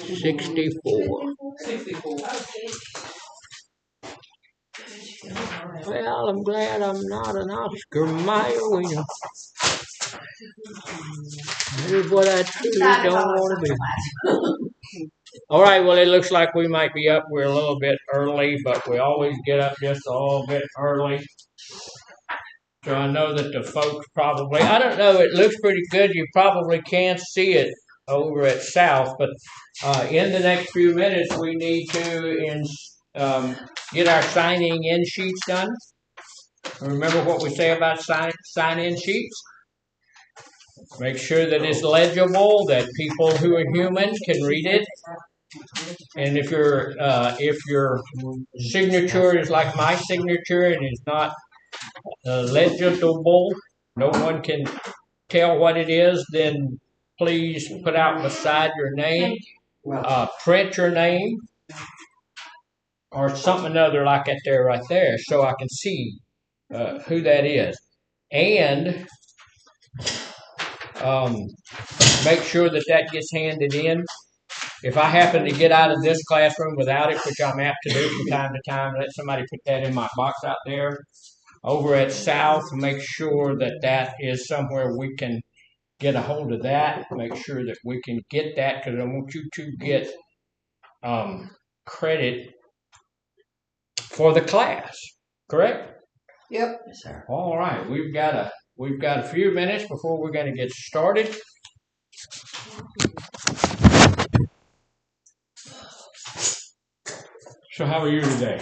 64. 64. Well, I'm glad I'm not an Oscar Mayer winner. Here's what I truly don't want to be. All right, well, it looks like we might be up. We're a little bit early, but we always get up just a little bit early. So I know that the folks probably, I don't know, it looks pretty good. You probably can't see it over at South, but in the next few minutes, we need to get our signing in sheets done. Remember what we say about sign-in sheets? Make sure that it's legible, that people who are human can read it. And if your signature is like my signature and is not legible, no one can tell what it is, then please put out beside your name, print your name, or something other like that there, right there, so I can see who that is. And make sure that gets handed in. If I happen to get out of this classroom without it, which I'm apt to do from time to time, let somebody put that in my box out there. Over at South, make sure that is somewhere we can get a hold of that. Make sure that we can get that, because I want you to get credit for the class. Correct? Yep. Yes, sir. All right. We've got a few minutes before we're going to get started. So how are you today?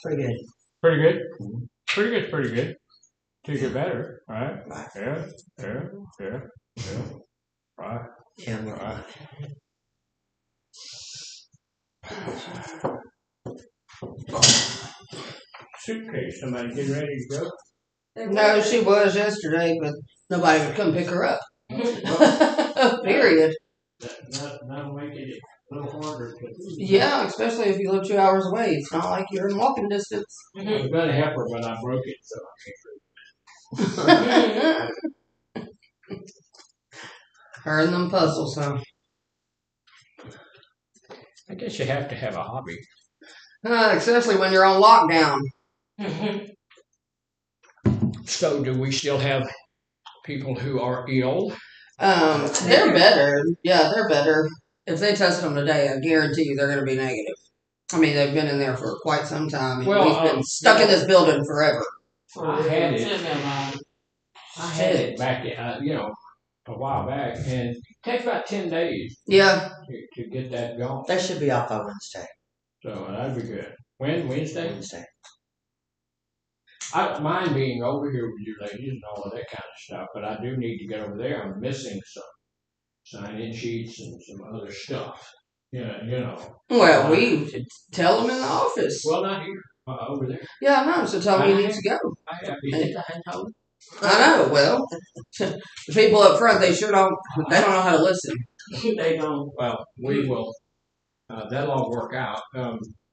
Pretty good. Pretty good? Pretty good, pretty good. To get better, right? Yeah. Right. Yeah, right. Suitcase, somebody get ready to go? No, she was yesterday, but nobody would come pick her up. Period. That'll make it a little harder. Yeah, especially if you live 2 hours away. It's not like you're in walking distance. I was going to help her, but I broke it, so I can't. Her and them puzzles, huh? I guess you have to have a hobby. Especially when you're on lockdown. So, do we still have people who are ill? They're better. Yeah, they're better. If they test them today, I guarantee you they're going to be negative. I mean, they've been in there for quite some time. And we've been stuck in this building forever. I had it back, a while back, and it takes about 10 days. Yeah. To get that going. That should be off on Wednesday. So that'd be good. When? Wednesday? Wednesday. I don't mind being over here with you ladies and all of that kind of stuff, but I do need to get over there. I'm missing some sign-in sheets and some other stuff. Yeah, Well, we tell them in the office. Well, not here. Over there. Yeah, I know. So tell me he needs to go. I have to. I know. Well, the people up front, they sure don't. They don't know how to listen. They don't. Well, we will. That'll all work out.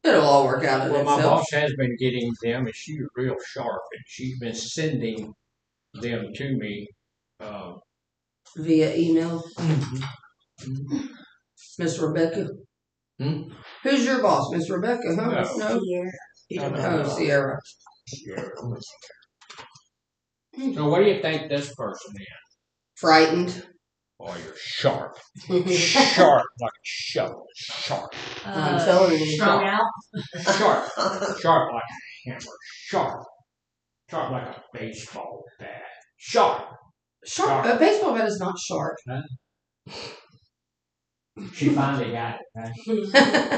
It'll all work out. Well, my boss has been getting them, and she's real sharp, and she's been sending them to me via email. Miss Rebecca. Who's your boss, Miss Rebecca? Huh? No. Sierra. So, what do you think this person is? Frightened. Oh, you're sharp. Sharp like a shovel. Sharp. I'm telling you. Strung out? Sharp. Sharp like a hammer. Sharp. Sharp like a baseball bat. Sharp. Sharp. A baseball bat is not sharp. Huh? She finally got it, right?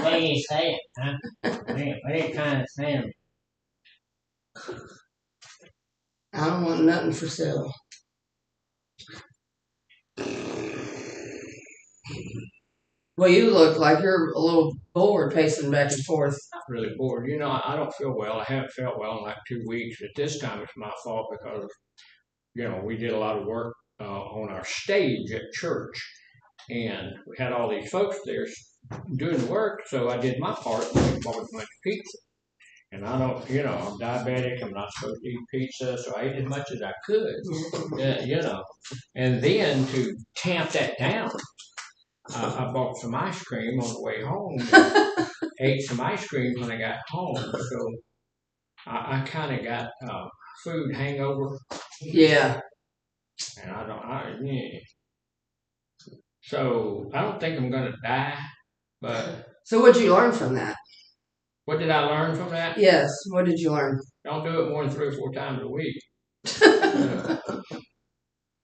What do you say, huh? What are you trying to say? I don't want nothing for sale. Well, you look like you're a little bored pacing back and forth. Not really bored. I don't feel well. I haven't felt well in like 2 weeks. But this time it's my fault because, we did a lot of work on our stage at church. And we had all these folks there doing the work. So I did my part and we bought a bunch of pizza. And I don't, I'm diabetic. I'm not supposed to eat pizza, so I ate as much as I could, And then to tamp that down, I bought some ice cream on the way home. Ate some ice cream when I got home, so I kind of got food hangover. Yeah. And yeah. So I don't think I'm gonna die, but. So what'd you learn from that? What did I learn from that? Yes. What did you learn? Don't do it more than 3 or 4 times a week.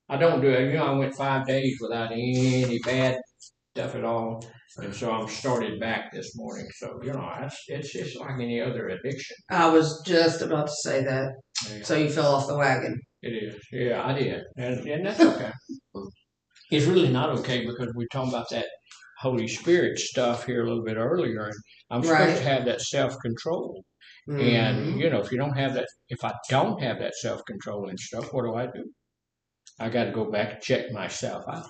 I don't do it. I went 5 days without any bad stuff at all, and so I'm started back this morning. So it's just like any other addiction. I was just about to say that. Yeah. So you fell off the wagon. It is. Yeah, I did, and that's okay. It's really not okay because we're talking about that Holy Spirit stuff here a little bit earlier, and I'm supposed to have that self-control. Mm-hmm. And if you don't have that, if I don't have that self-control and stuff, what do? I got to go back and check myself out.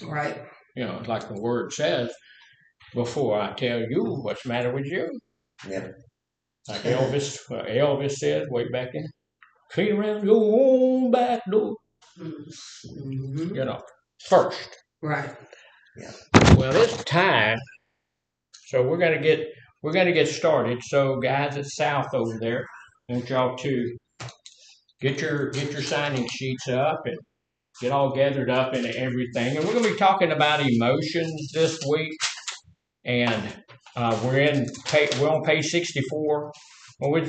Right. Like the word says, before I tell you what's the matter with you. Yep. Like Elvis says way back in, clean around your own back door. Mm-hmm. First. Right. Yeah. Well, it's time. So we're gonna get started. So guys at South over there, I want y'all to get your signing sheets up and get all gathered up and everything. And we're gonna be talking about emotions this week. And we're on page 64. Well,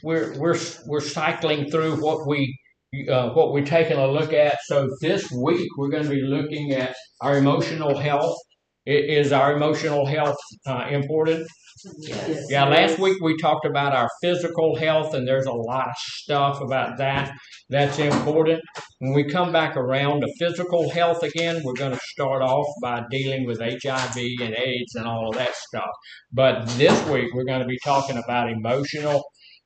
we're cycling through what we're taking a look at. So this week we're going to be looking at our emotional health. Is our emotional health important? Yes. Yeah, last week we talked about our physical health, and there's a lot of stuff about that that's important. When we come back around to physical health again, we're going to start off by dealing with HIV and AIDS and all of that stuff. But this week we're going to be talking about emotional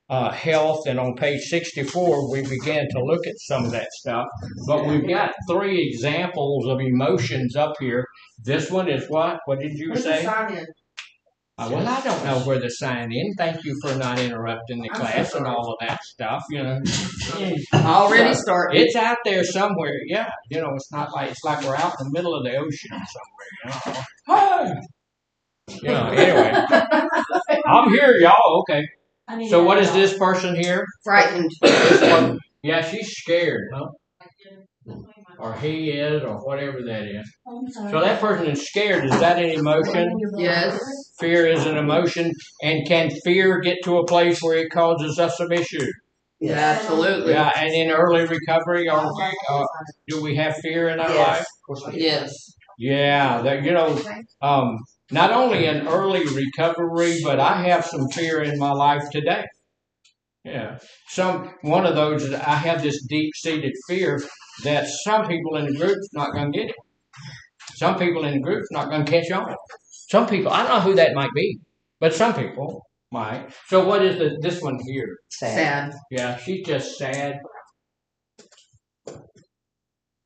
health, and on page 64 we began to look at some of that stuff. But we've got 3 examples of emotions up here. This one is what? What did you say? Well, I don't know where to sign in. Thank you for not interrupting the class and all of that stuff. Already started. It's out there somewhere. Yeah, it's like we're out in the middle of the ocean somewhere. Anyway, I'm here, y'all. Okay. So what is this person here? Frightened. Yeah, she's scared, huh? Or he is, or whatever that is. So that person is scared. Is that an emotion? Yes. Fear is an emotion. And can fear get to a place where it causes us some issues? Yeah, absolutely. Yeah, and in early recovery, do we have fear in our life? Yes. Yeah, not only in early recovery, but I have some fear in my life today. Yeah, one of those is I have this deep-seated fear that some people in the group's not going to get it. Some people in the group's not going to catch on. Some people, I don't know who that might be, but some people might. So what is this one here? Sad. Yeah, she's just sad.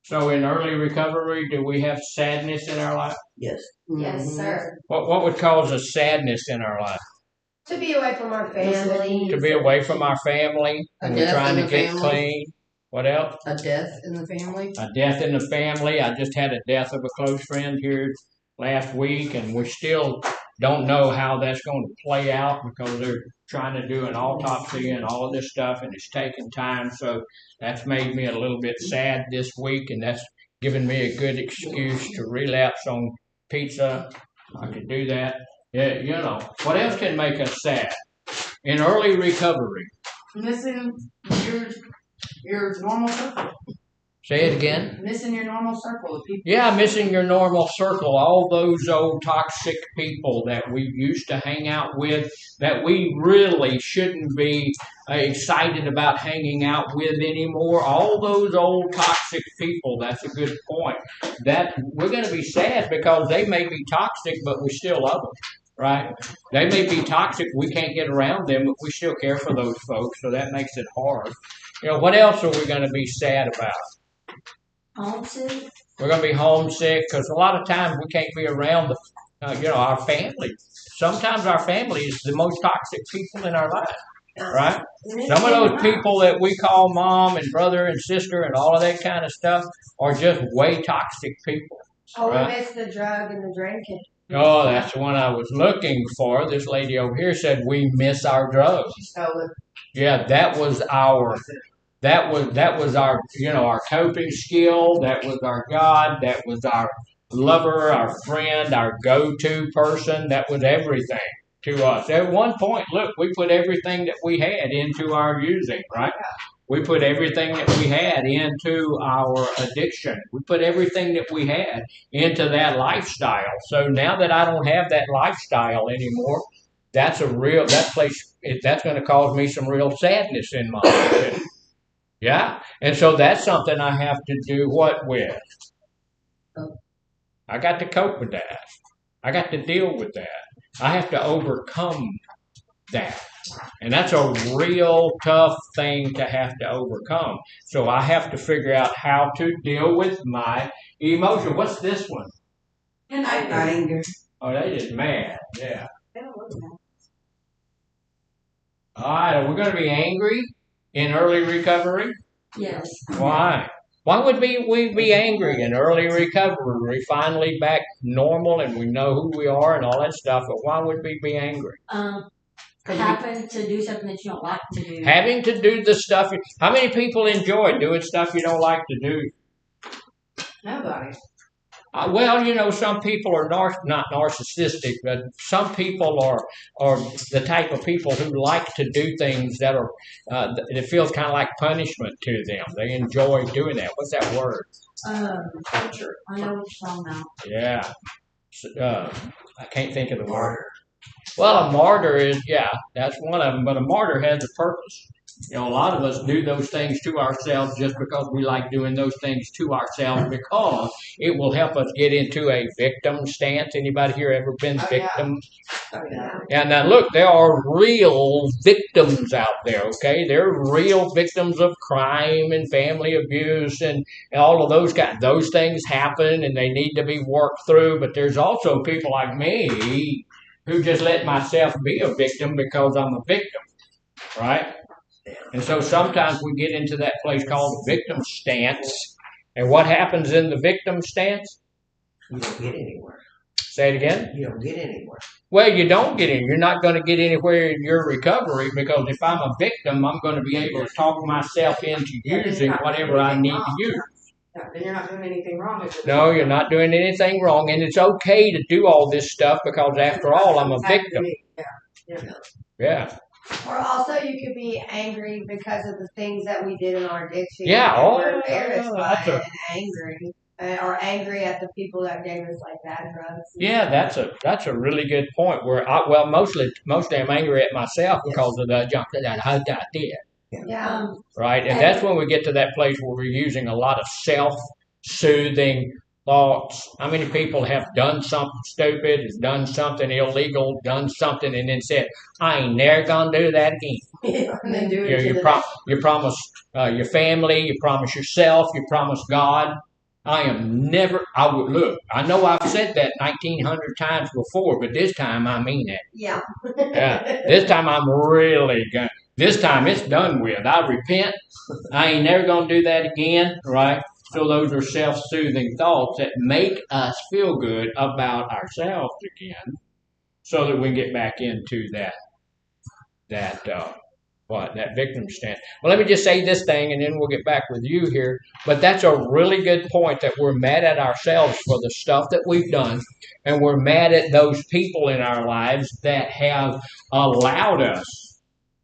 So in early recovery, do we have sadness in our life? Yes. Yes, sir. What would cause a sadness in our life? To be away from our family. To be away from our family. And we're trying to get clean. What else? A death in the family. A death in the family. I just had a death of a close friend here last week, and we still don't know how that's going to play out because they're trying to do an autopsy and all of this stuff, and it's taking time. So that's made me a little bit sad this week, and that's given me a good excuse to relapse on pizza. I could do that. Yeah, what else can make us sad? In early recovery. Missing your normal circle. Say it again. Missing your normal circle of people. Yeah, missing your normal circle. All those old toxic people that we used to hang out with that we really shouldn't be excited about hanging out with anymore. All those old toxic people. That's a good point. That we're going to be sad because they may be toxic, but we still love them. Right? They may be toxic. We can't get around them, but we still care for those folks. So that makes it hard. What else are we going to be sad about? Homesick. We're going to be homesick because a lot of times we can't be around our family. Sometimes our family is the most toxic people in our life. right? Some of those people that we call mom and brother and sister and all of that kind of stuff are just way toxic people. Oh, right? we missed the drug and the drinking. Oh, that's the one I was looking for. This lady over here said we miss our drugs. Yeah, that was our our coping skill. That was our God. That was our lover, our friend, our go-to person. That was everything to us. At one point, look, we put everything that we had into our using, right? We put everything that we had into our addiction. We put everything that we had into that lifestyle. So now that I don't have that lifestyle anymore, that's going to cause me some real sadness in my life. Yeah. And so that's something I have to do what with? I got to cope with that. I got to deal with that. I have to overcome that. And that's a real tough thing to have to overcome. So I have to figure out how to deal with my emotion. What's this one? And anger. Oh, they just mad. Yeah. All right. Are we going to be angry in early recovery? Yes. Why? Why would we be angry in early recovery? We're finally back normal and we know who we are and all that stuff. But why would we be angry? Happen to do something that you don't like to do. Having to do the stuff. How many people enjoy doing stuff you don't like to do? Nobody. Well, some people are not narcissistic, but some people are the type of people who like to do things that are it feels kind of like punishment to them. They enjoy doing that. What's that word? Torture. I know what you're talking about. Yeah. I can't think of the word. Well, a martyr is, that's one of them, but a martyr has a purpose. A lot of us do those things to ourselves just because we like doing those things to ourselves because it will help us get into a victim stance. Anybody here ever been victim? Yeah. And now look, there are real victims out there, okay? There are real victims of crime and family abuse and all of those things happen and they need to be worked through, but there's also people like me who just let myself be a victim because I'm a victim, right? And so sometimes we get into that place called the victim stance. And what happens in the victim stance? You don't get anywhere. Say it again? You don't get anywhere. Well, you don't get in. You're not going to get anywhere in your recovery because if I'm a victim, I'm going to be able to talk myself into using whatever I need to use. Then you're not doing anything wrong. No, you're not doing anything wrong. And it's okay to do all this stuff because after all, I'm a victim. Yeah. Or also you could be angry because of the things that we did in our addiction. Yeah, and oh, we're embarrassed by that's it a- and angry. Or angry at the people that gave us like bad drugs. Yeah, that's a really good point. Mostly I'm angry at myself because of the junk that I did. Yeah. Right, and that's when we get to that place where we're using a lot of self-soothing thoughts. How many people have done something stupid, has done something illegal, done something, and then said, "I ain't never gonna do that again." And then do it You promise your family, you promise yourself, you promise God. I would look. I know I've said that 1,900 times before, but this time I mean it. Yeah. Yeah. This time I'm really going. This time it's done with. I repent. I ain't never gonna do that again. Right. So those are self-soothing thoughts that make us feel good about ourselves again, so that we can get back into that victim stance. Well, let me just say this thing, and then we'll get back with you here. But that's a really good point that we're mad at ourselves for the stuff that we've done, and we're mad at those people in our lives that have allowed us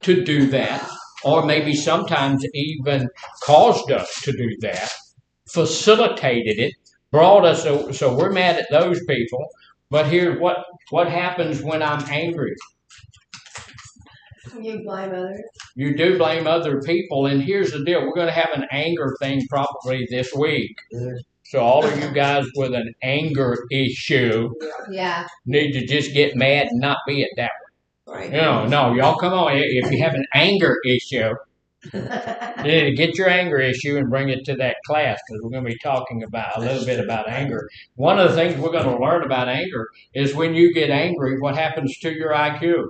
to do that, or maybe sometimes even caused us to do that, facilitated it, brought us. So we're mad at those people. But here's what happens when I'm angry. You blame others. You do blame other people, and here's the deal. We're going to have an anger thing probably this week. So all of you guys with an anger issue need to just get mad and not be it that way. Right. No, y'all come on. If you have an anger issue, you need to get your anger issue and bring it to that class because we're going to be talking about a little bit about anger. One of the things we're going to learn about anger is when you get angry, what happens to your IQ?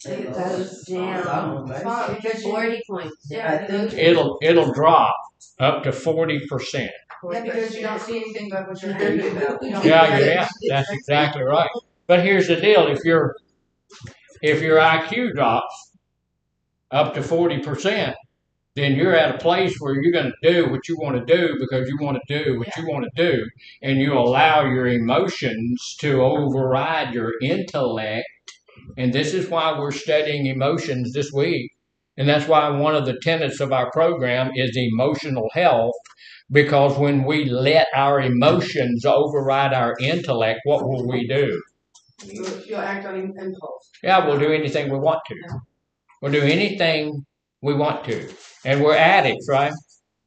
It goes down Because you, 40 points. yeah, because, It'll drop up to 40%. yeah, because you don't see anything but what you're happy about. You don't Yeah, that's exactly right. But here's the deal: if your IQ drops up to 40%, then you're at a place where you're going to do what you want to do because you want to do what you want to do, and you allow your emotions to override your intellect. And this is why we're studying emotions this week. And that's why one of the tenets of our program is emotional health, because when we let our emotions override our intellect, what will we do? You'll act on impulse. Yeah, we'll do anything we want to. We'll do anything we want to. And we're addicts, right?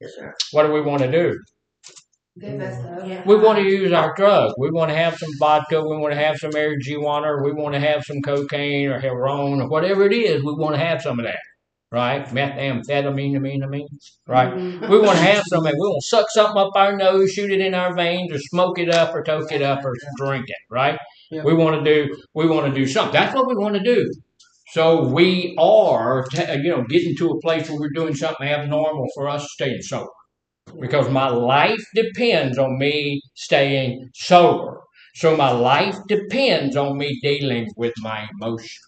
Yes, sir. What do we want to do? Get messed up. Yeah. We want to use our drugs. We want to have some vodka. We want to have some marijuana. Or we want to have some cocaine or heroin or whatever it is. We want to have some of that, right? Methamphetamine, right? We want to have some of it. We want to suck something up our nose, shoot it in our veins, or smoke it up, or toke it up, or drink it, right? Yeah. We want to do something. That's what we want to do. So we are, getting to a place where we're doing something abnormal for us staying sober. Because my life depends on me staying sober. So my life depends on me dealing with my emotions.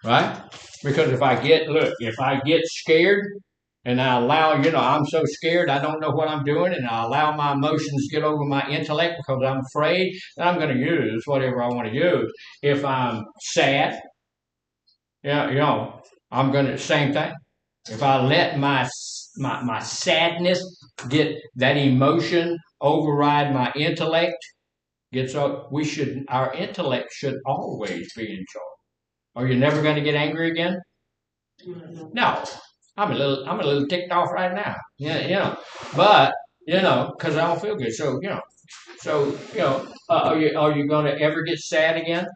Right? Because if I get scared and I allow, I'm so scared I don't know what I'm doing, and I allow my emotions to get over my intellect because I'm afraid, then I'm going to use whatever I want to use. If I'm sad, I'm going to, same thing. If I let my sadness get that emotion override my intellect, our intellect should always be in charge. Are you never going to get angry again? No. I'm a little ticked off right now. Yeah, but because I don't feel good. So are you going to ever get sad again?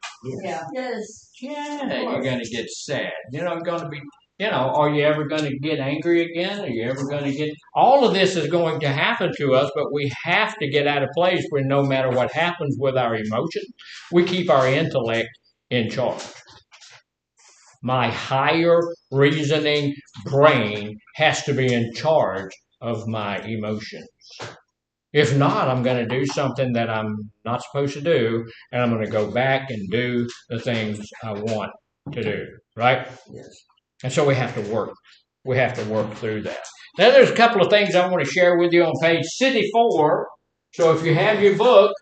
Yeah. Yes. Yeah, you're going to get sad. I'm going to be. Are you ever going to get angry again? Are you ever going to get... All of this is going to happen to us, but we have to get at a place where no matter what happens with our emotions, we keep our intellect in charge. My higher reasoning brain has to be in charge of my emotions. If not, I'm going to do something that I'm not supposed to do, and I'm going to go back and do the things I want to do, right? Yes. And so we have to work. We have to work through that. Now, there's a couple of things I want to share with you on page 64. So if you have your book,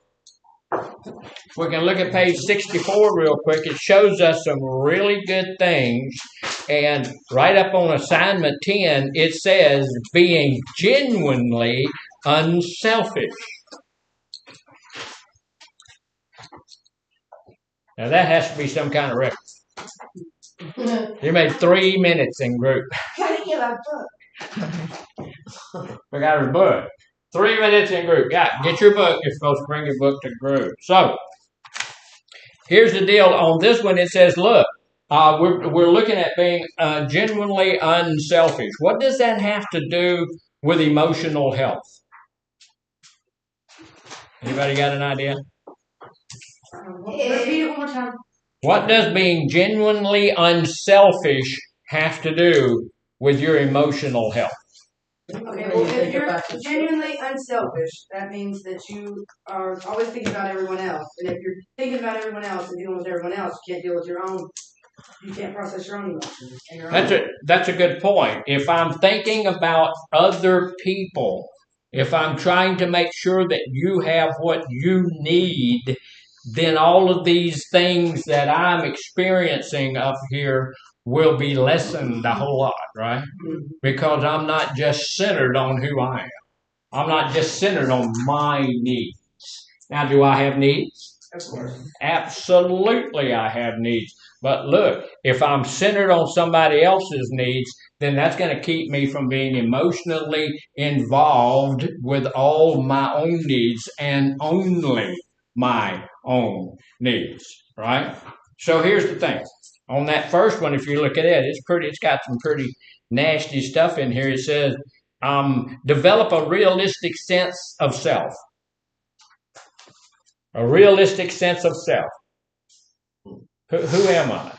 we can look at page 64 real quick. It shows us some really good things. And right up on assignment 10, it says being genuinely unselfish. Now, that has to be some kind of record. You made 3 minutes in group. Gotta give a book. We got our book. 3 minutes in group. Yeah, get your book. You're supposed to bring your book to group. So, here's the deal. On this one, it says, look, we're looking at being genuinely unselfish. What does that have to do with emotional health? Anybody got an idea? Repeat it one more time. What does being genuinely unselfish have to do with your emotional health? Okay, well, if you're genuinely unselfish, that means that you are always thinking about everyone else. And if you're thinking about everyone else and dealing with everyone else, you can't deal with your own. You can't process your own emotions. That's a good point. If I'm thinking about other people, if I'm trying to make sure that you have what you need, then all of these things that I'm experiencing up here will be lessened a whole lot, right? Because I'm not just centered on who I am. I'm not just centered on my needs. Now, do I have needs? Of course. Absolutely, I have needs. But look, if I'm centered on somebody else's needs, then that's going to keep me from being emotionally involved with all my own needs and only my own needs, right? So here's the thing. On that first one, if you look at it, it's got some pretty nasty stuff in here. It says, develop a realistic sense of self. A realistic sense of self. Who am I?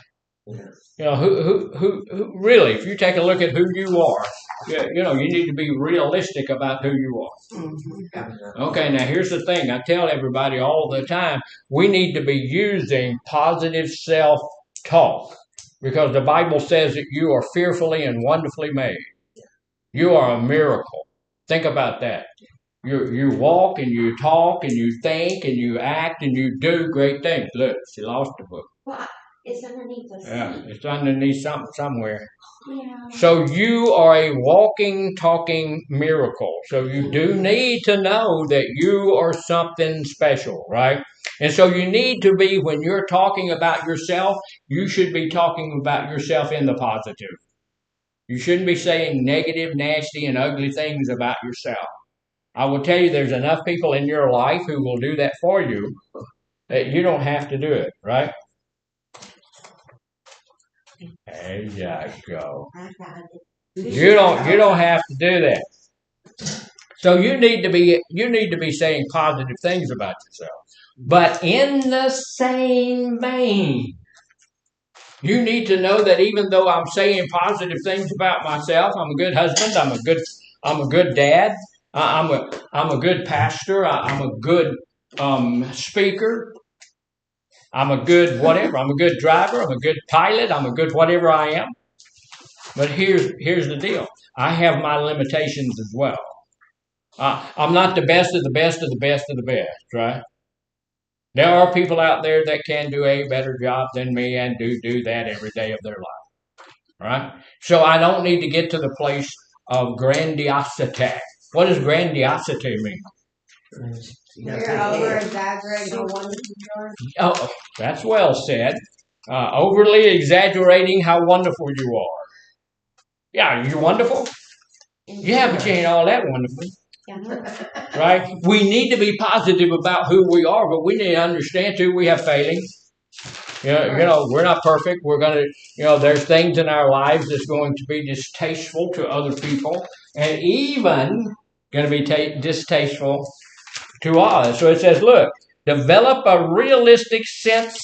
You know, who really, if you take a look at who you are, you know, you need to be realistic about who you are. Mm-hmm. Okay, now here's the thing. I tell everybody all the time, we need to be using positive self-talk because the Bible says that you are fearfully and wonderfully made. You are a miracle. Think about that. You walk and you talk and you think and you act and you do great things. Look, she lost the book. Well, it's underneath the Yeah, seat. it's underneath something somewhere. Yeah. So you are a walking, talking miracle. So you do need to know that you are something special, right? And so you need to be, when you're talking about yourself, you should be talking about yourself in the positive. You shouldn't be saying negative, nasty, and ugly things about yourself. I will tell you there's enough people in your life who will do that for you that you don't have to do it, right? There you go. I got it. You don't have to do that. So you need to be saying positive things about yourself. But in the same vein, you need to know that even though I'm saying positive things about myself, I'm a good husband, I'm a good dad, I'm a good pastor, I'm a good speaker, I'm a good whatever, I'm a good driver, I'm a good pilot, I'm a good whatever I am. But here's the deal. I have my limitations as well. I'm not the best of the best of the best of the best, right? There are people out there that can do a better job than me and do that every day of their life, right? So I don't need to get to the place of grandiosity. What does grandiosity mean? You're over exaggerating how wonderful you are. Oh, that's well said. Overly exaggerating how wonderful you are. Yeah, you're wonderful. Yeah, but you ain't all that wonderful. Right? We need to be positive about who we are, but we need to understand too we have failings. You know, we're not perfect. We're gonna, there's things in our lives that's going to be distasteful to other people, and even going to be distasteful to us. So it says, look, develop a realistic sense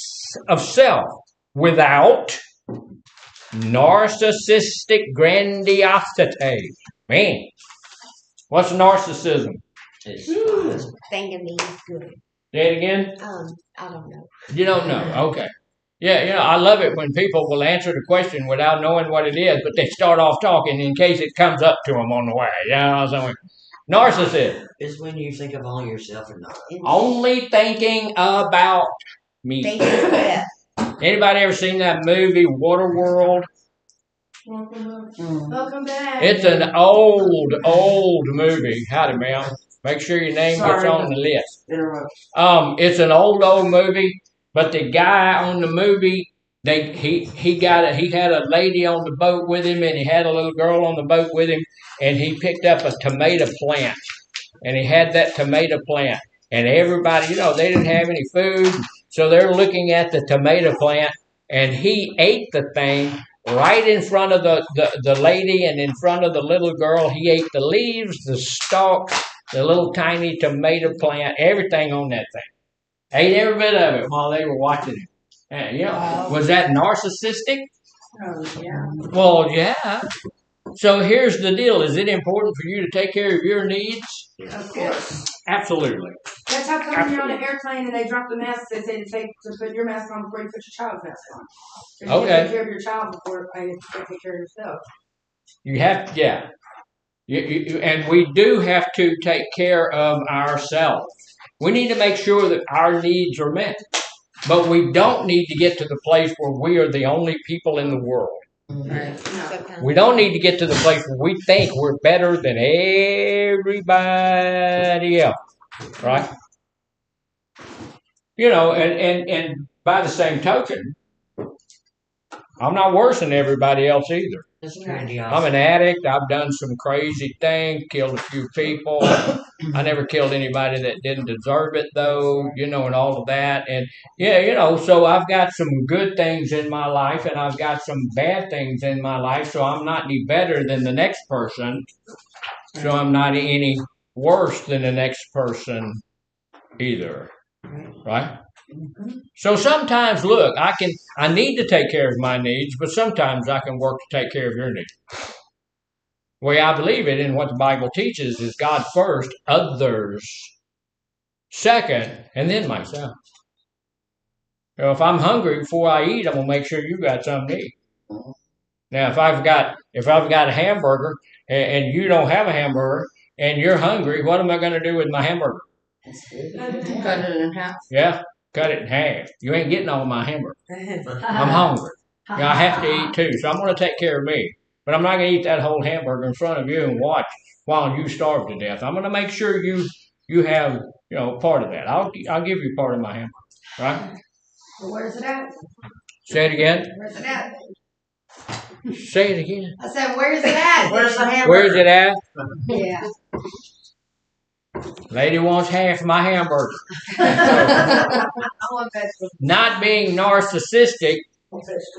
of self without narcissistic grandiosity. Man, what's narcissism? Thinking he's good. Say it again? I don't know. You don't know. Okay. Yeah, I love it when people will answer the question without knowing what it is, but they start off talking in case it comes up to them on the way. So narcissist. Is when you think of only yourself and not others. Only thinking about me. Anybody ever seen that movie Waterworld? Welcome back. It's an old movie. Howdy, ma'am. Make sure your name gets on the list. It's an old movie, but the guy on the movie, he had a lady on the boat with him, and he had a little girl on the boat with him, and he picked up a tomato plant, and he had that tomato plant, and everybody, they didn't have any food, so they're looking at the tomato plant, and he ate the thing right in front of the lady and in front of the little girl. He ate the leaves, the stalk, the little tiny tomato plant, everything on that thing. Ate every bit of it while they were watching it. And, was that narcissistic? Oh, yeah. Well, yeah. So here's the deal. Is it important for you to take care of your needs? Of course. Absolutely. That's how come when you're on an airplane and they drop the masks, they say to put your mask on before you put your child's mask on. Because you Okay. take care of your child before you take care of yourself. You have, yeah. And we do have to take care of ourselves. We need to make sure that our needs are met. But we don't need to get to the place where we are the only people in the world. Right. We don't need to get to the place where we think we're better than everybody else. Right? And by the same token, I'm not worse than everybody else either. I'm an addict. I've done some crazy things, killed a few people. I never killed anybody that didn't deserve it, though, and all of that. And, so I've got some good things in my life, and I've got some bad things in my life, so I'm not any better than the next person. So I'm not any worse than the next person either. Right? So sometimes, look, I need to take care of my needs, but sometimes I can work to take care of your needs. The way I believe it and what the Bible teaches is God first, others second, and then myself. If I'm hungry before I eat, I'm gonna make sure you got something to eat. Now, if I've got a hamburger and you don't have a hamburger and you're hungry, what am I gonna do with my hamburger? Cut it in half. Yeah, cut it in half. You ain't getting all my hamburger. I'm hungry. I have to eat too, so I'm gonna take care of me. But I'm not gonna eat that whole hamburger in front of you and watch while you starve to death. I'm gonna make sure you have part of that. I'll give you part of my hamburger, right? Well, where's it at? Say it again. Where's it at? Say it again. I said, where's it at? Where's the hamburger? Where's it at? Yeah. Lady wants half my hamburger. I want vegetables. Not being narcissistic,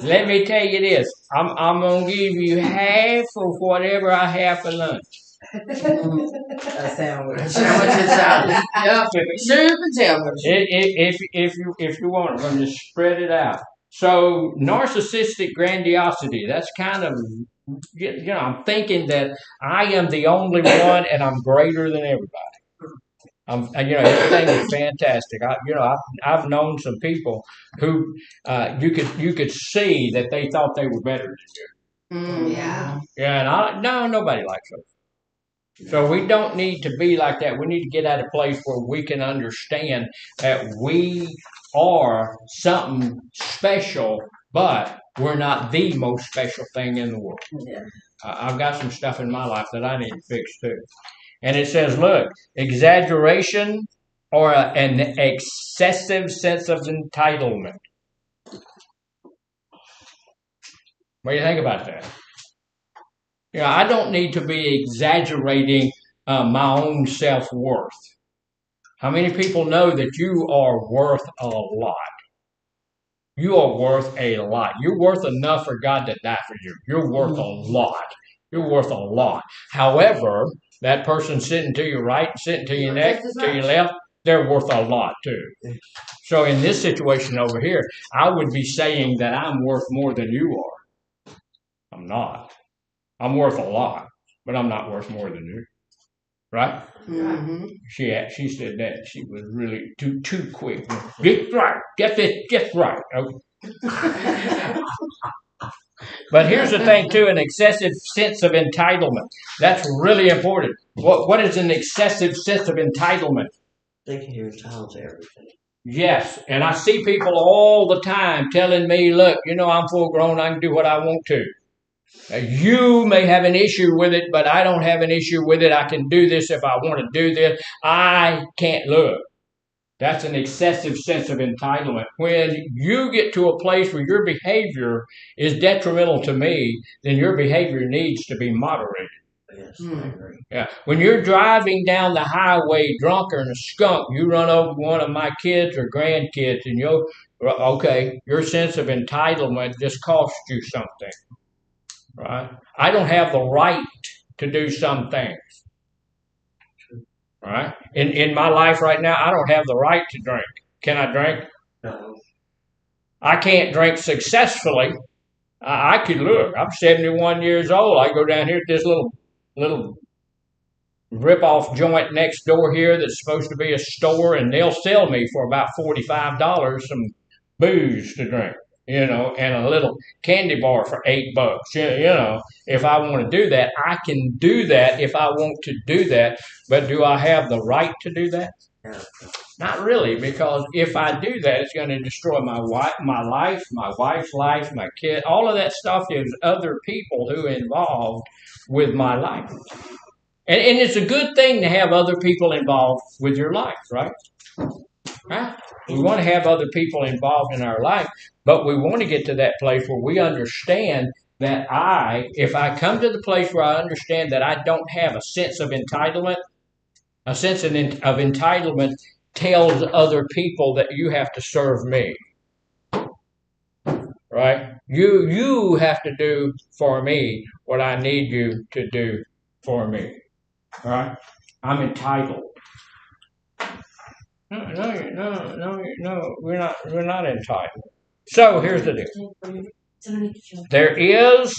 let me tell you this. I'm gonna give you half of whatever I have for lunch. A sandwich. Sandwiches out. Yeah, soup and sandwich. If you want, I'm gonna just spread it out. So narcissistic grandiosity. That's kind of I'm thinking that I am the only one and I'm greater than everybody. Everything is fantastic. I've known some people who you could see that they thought they were better than you. Yeah. Yeah, and nobody likes those. So we don't need to be like that. We need to get at a place where we can understand that we are something special, but we're not the most special thing in the world. Yeah. I've got some stuff in my life that I need to fix too. And it says, look, exaggeration or an excessive sense of entitlement. What do you think about that? I don't need to be exaggerating my own self-worth. How many people know that you are worth a lot? You are worth a lot. You're worth enough for God to die for you. You're worth a lot. You're worth a lot. However, that person sitting to your right, sitting to your next, to your left, they're worth a lot too. So in this situation over here, I would be saying that I'm worth more than you are. I'm not. I'm worth a lot, but I'm not worth more than you. Right? Mm-hmm. She said that she was really too quick. Get right. Get this just right. Okay. But here's the thing too, an excessive sense of entitlement. That's really important. What is an excessive sense of entitlement? Thinking you're entitled to everything. Yes, and I see people all the time telling me, look, I'm full grown, I can do what I want to. You may have an issue with it, but I don't have an issue with it. I can do this if I want to do this. I can't look. That's an excessive sense of entitlement. When you get to a place where your behavior is detrimental to me, then your behavior needs to be moderated. Yes, I agree. Yeah. When you're driving down the highway drunk or in a skunk, you run over one of my kids or grandkids, and your sense of entitlement just costs you something. Right? I don't have the right to do some things. Right? In my life right now, I don't have the right to drink. Can I drink? No. I can't drink successfully. I could look. I'm 71 years old. I go down here to this little rip-off joint next door here that's supposed to be a store, and they'll sell me for about $45 some booze to drink. And a little candy bar for $8. If I want to do that, I can do that if I want to do that. But do I have the right to do that? Yeah. Not really, because if I do that, it's going to destroy my life, my wife's life, my kid. All of that stuff is other people who are involved with my life. And it's a good thing to have other people involved with your life, right? Right? We want to have other people involved in our life, but we want to get to that place where we understand that if I come to the place where I understand that I don't have a sense of entitlement, a sense of entitlement tells other people that you have to serve me. Right? You have to do for me what I need you to do for me. All right? I'm entitled. No, we're not entitled. So here's the deal. There is,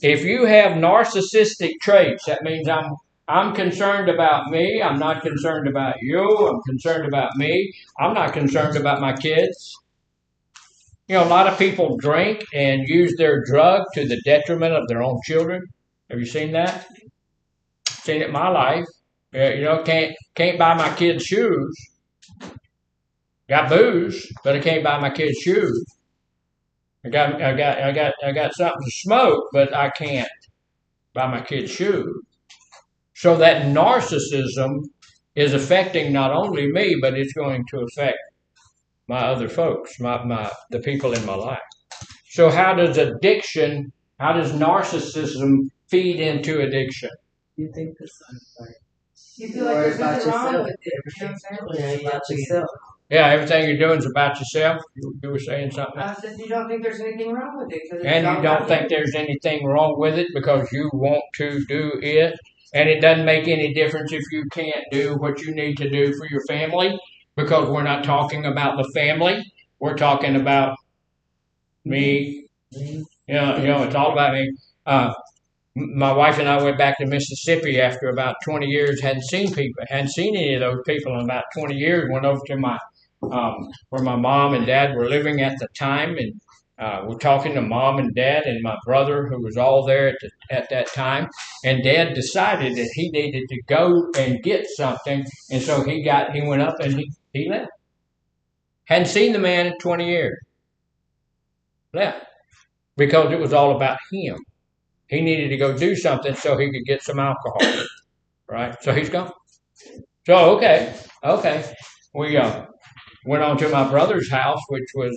if you have narcissistic traits, that means I'm concerned about me. I'm not concerned about you. I'm concerned about me. I'm not concerned about my kids. You know, a lot of people drink and use their drug to the detriment of their own children. Have you seen that? Seen it in my life. You know, can't buy my kids shoes. Got booze, but I can't buy my kids shoes. I got something to smoke, but I can't buy my kids shoes. So that narcissism is affecting not only me, but it's going to affect my other folks, the people in my life. So how does narcissism feed into addiction? You think this right? You feel like there's nothing wrong with it. You know what I'm saying? Yeah, about yourself. Yeah, everything you're doing is about yourself. You were saying something. I said you don't think there's anything wrong with it. And you don't think there's anything wrong with it because you want to do it. And it doesn't make any difference if you can't do what you need to do for your family, because we're not talking about the family. We're talking about me. You know, it's all about me. My wife and I went back to Mississippi after about 20 years. Hadn't seen any of those people in about 20 years. Went over to where my mom and dad were living at the time, and we're talking to mom and dad and my brother, who was all there at that time. And dad decided that he needed to go and get something, and so he went up and he left. Hadn't seen the man in 20 years. Left because it was all about him. He needed to go do something so he could get some alcohol, right? So he's gone. So okay, we went on to my brother's house, which was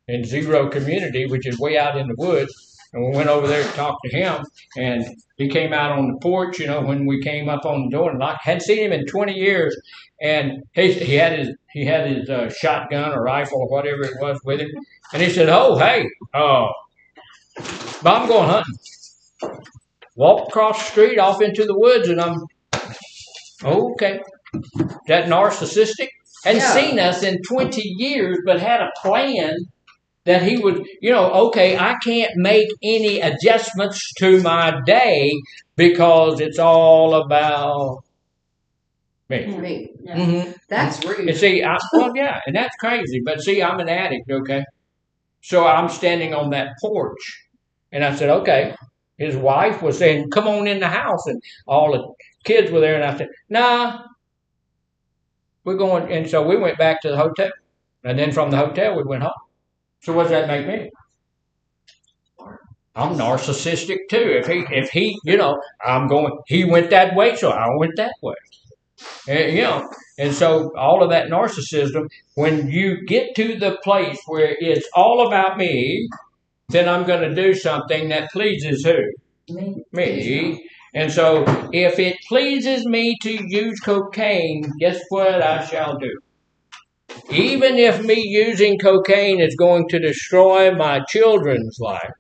in Zero Community, which is way out in the woods. And we went over there to talk to him, and he came out on the porch, you know, when we came up on the door and locked. Hadn't seen him in 20 years, and he had his shotgun or rifle or whatever it was with him, and he said, "Oh, hey, I'm going hunting." Walked across the street off into the woods, and I'm okay. Is that narcissistic? Hadn't seen us in 20 years, but had a plan that he would, you know, okay, I can't make any adjustments to my day because it's all about me. Me. Yeah. Mm-hmm. That's rude. And see, and that's crazy. But see, I'm an addict, okay? So I'm standing on that porch, and I said, okay. His wife was saying, "Come on in the house," and all the kids were there, and I said, "Nah, we're going." And so we went back to the hotel, and then from the hotel we went home. So what does that make me? I'm narcissistic too. If he, you know, he went that way, so I went that way. And, you know, and so all of that narcissism, when you get to the place where it's all about me, then I'm going to do something that pleases who? Me. And so if it pleases me to use cocaine, guess what I shall do? Even if me using cocaine is going to destroy my children's life,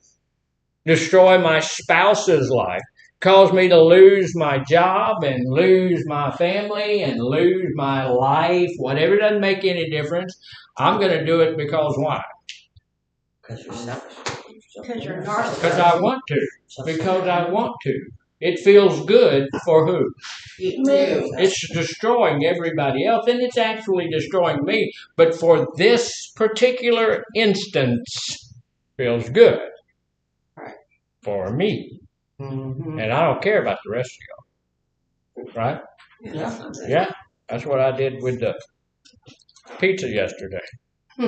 destroy my spouse's life, cause me to lose my job and lose my family and lose my life, whatever, doesn't make any difference. I'm going to do it because why? Because you're selfish. Because you're narcissist. Because I want to. Because I want to. It feels good for who? You do. It's destroying everybody else, and it's actually destroying me. But for this particular instance, feels good for me. Mm-hmm. And I don't care about the rest of y'all. Right? Yeah. That's what I did with the pizza yesterday. I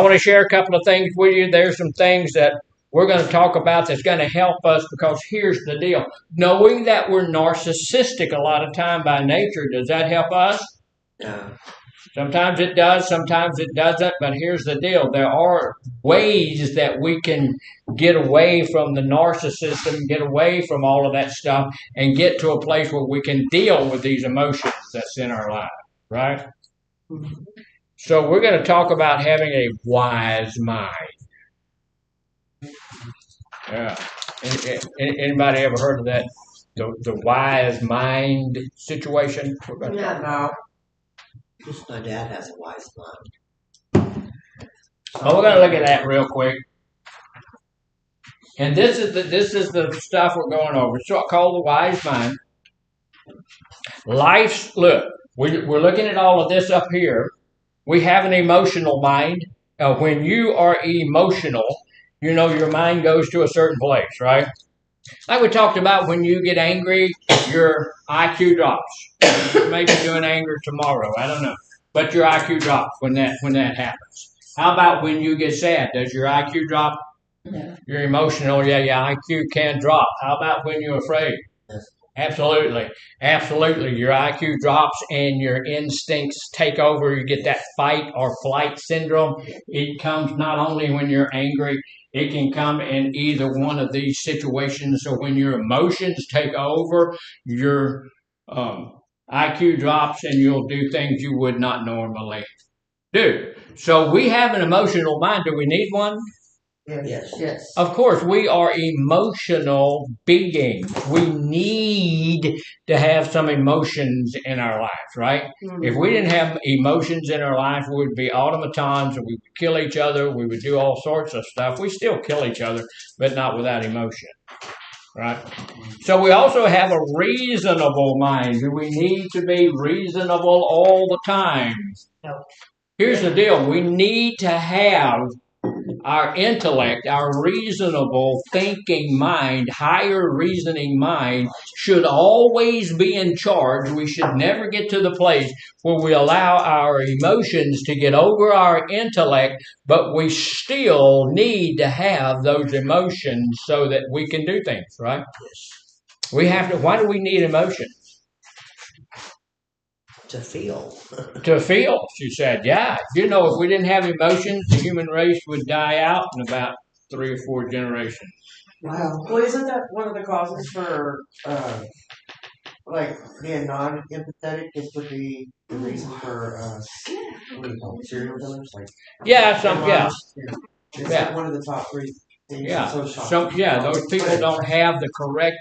want to share a couple of things with you. There's some things that we're going to talk about that's going to help us, because here's the deal. Knowing that we're narcissistic a lot of time by nature, does that help us? Yeah. Sometimes it does, sometimes it doesn't, but here's the deal. There are ways that we can get away from the narcissism, get away from all of that stuff, and get to a place where we can deal with these emotions that's in our life, right? So we're going to talk about having a wise mind. Yeah. Anybody ever heard of that? The wise mind situation? No. Just my dad has a wise mind. Well, we're going to look at that real quick. And this is the stuff we're going over. It's called the wise mind. Look, we're looking at all of this up here. We have an emotional mind. When you are emotional, your mind goes to a certain place, right? Like we talked about, when you get angry, your IQ drops. Maybe doing anger tomorrow, I don't know. But your IQ drops when that happens. How about when you get sad? Does your IQ drop? Yeah. You're emotional, yeah, your IQ can drop. How about when you're afraid? Yes. Absolutely. Your IQ drops and your instincts take over. You get that fight or flight syndrome. It comes not only when you're angry, it can come in either one of these situations. So when your emotions take over, your IQ drops and you'll do things you would not normally do. So we have an emotional mind. Do we need one? Yes. Of course, we are emotional beings. We need to have some emotions in our lives, right? Mm-hmm. If we didn't have emotions in our life, we would be automatons and we would kill each other. We would do all sorts of stuff. We still kill each other, but not without emotion, right? So we also have a reasonable mind. Do we need to be reasonable all the time? No. Here's the deal. We need to have our intellect, our reasonable thinking mind, higher reasoning mind should always be in charge. We should never get to the place where we allow our emotions to get over our intellect, but we still need to have those emotions so that we can do things, right? We have to. Why do we need emotions? To feel. To feel, she said. Yeah. If we didn't have emotions, the human race would die out in about 3 or 4 generations. Wow. Well, isn't that one of the causes for like being non-empathetic? It would be the reason for what do you call it, serial killers? Like Yeah, It's Yeah. like one of the top 3 things. Yeah. So shocking. Those people don't have the correct,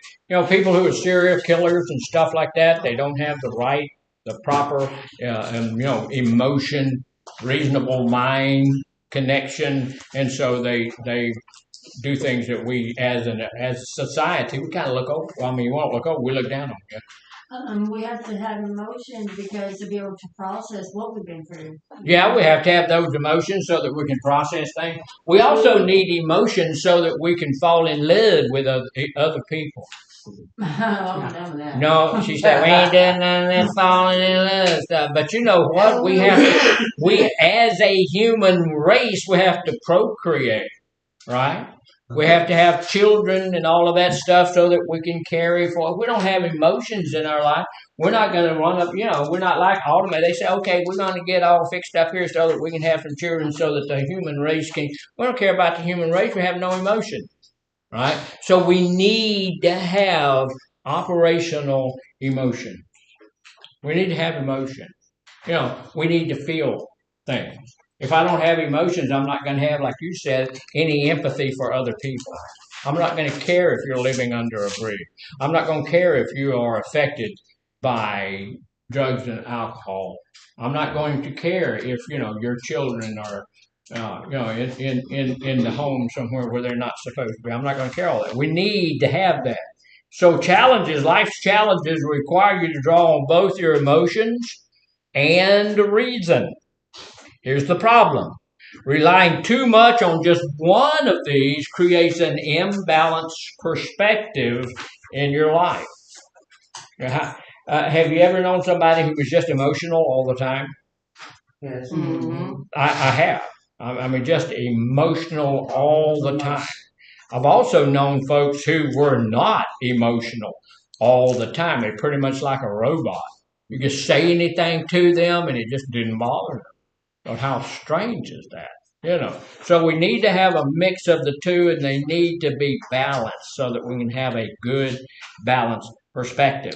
people who are serial killers and stuff like that, they don't have the proper, emotion, reasonable mind connection, and so they do things that we, as a society, we kind of look over. Well, I mean, you won't look over, we look down on you. We have to have emotions because to be able to process what we've been through. Yeah, we have to have those emotions so that we can process things. We also need emotions so that we can fall in love with other people. I'm not done with that. No, she said, we ain't doing none of that falling in love stuff. But you know what? We as a human race, we have to procreate, right? We have to have children and all of that stuff so that we can carry forward. If we don't have emotions in our life, we're not going to run up, we're not like automatic. They say, okay, we're going to get all fixed up here so that we can have some children so that the human race can. We don't care about the human race. We have no emotion, right? So we need to have operational emotion. We need to have emotion. We need to feel things. If I don't have emotions, I'm not going to have, like you said, any empathy for other people. I'm not going to care if you're living under a bridge. I'm not going to care if you are affected by drugs and alcohol. I'm not going to care if, your children are, in the home somewhere where they're not supposed to be. I'm not going to care all that. We need to have that. So life's challenges require you to draw on both your emotions and reason. Here's the problem. Relying too much on just one of these creates an imbalanced perspective in your life. Have you ever known somebody who was just emotional all the time? Yes. Mm-hmm. I have. I mean, just emotional all the time. I've also known folks who were not emotional all the time. They're pretty much like a robot. You could say anything to them and it just didn't bother them. But how strange is that? So we need to have a mix of the two, and they need to be balanced so that we can have a good, balanced perspective.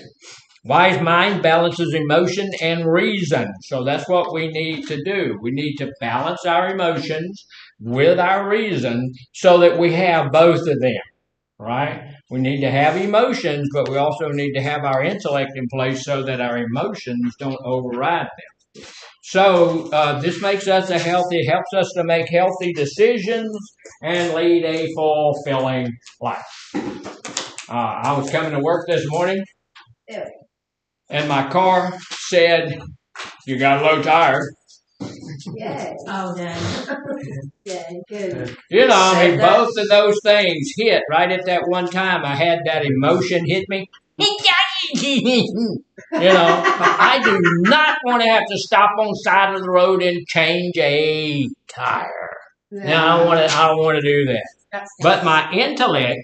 Wise mind balances emotion and reason. So that's what we need to do. We need to balance our emotions with our reason so that we have both of them, right? We need to have emotions, but we also need to have our intellect in place so that our emotions don't override them. So this makes us helps us to make healthy decisions and lead a fulfilling life. I was coming to work this morning, and my car said, "You got a low tire." Yay. Oh, dang. Yay, good. You know, I mean, both of those things hit right at that one time. I had that emotion hit me. You know, I do not want to have to stop on the side of the road and change a tire. No, I don't want to do that. But my intellect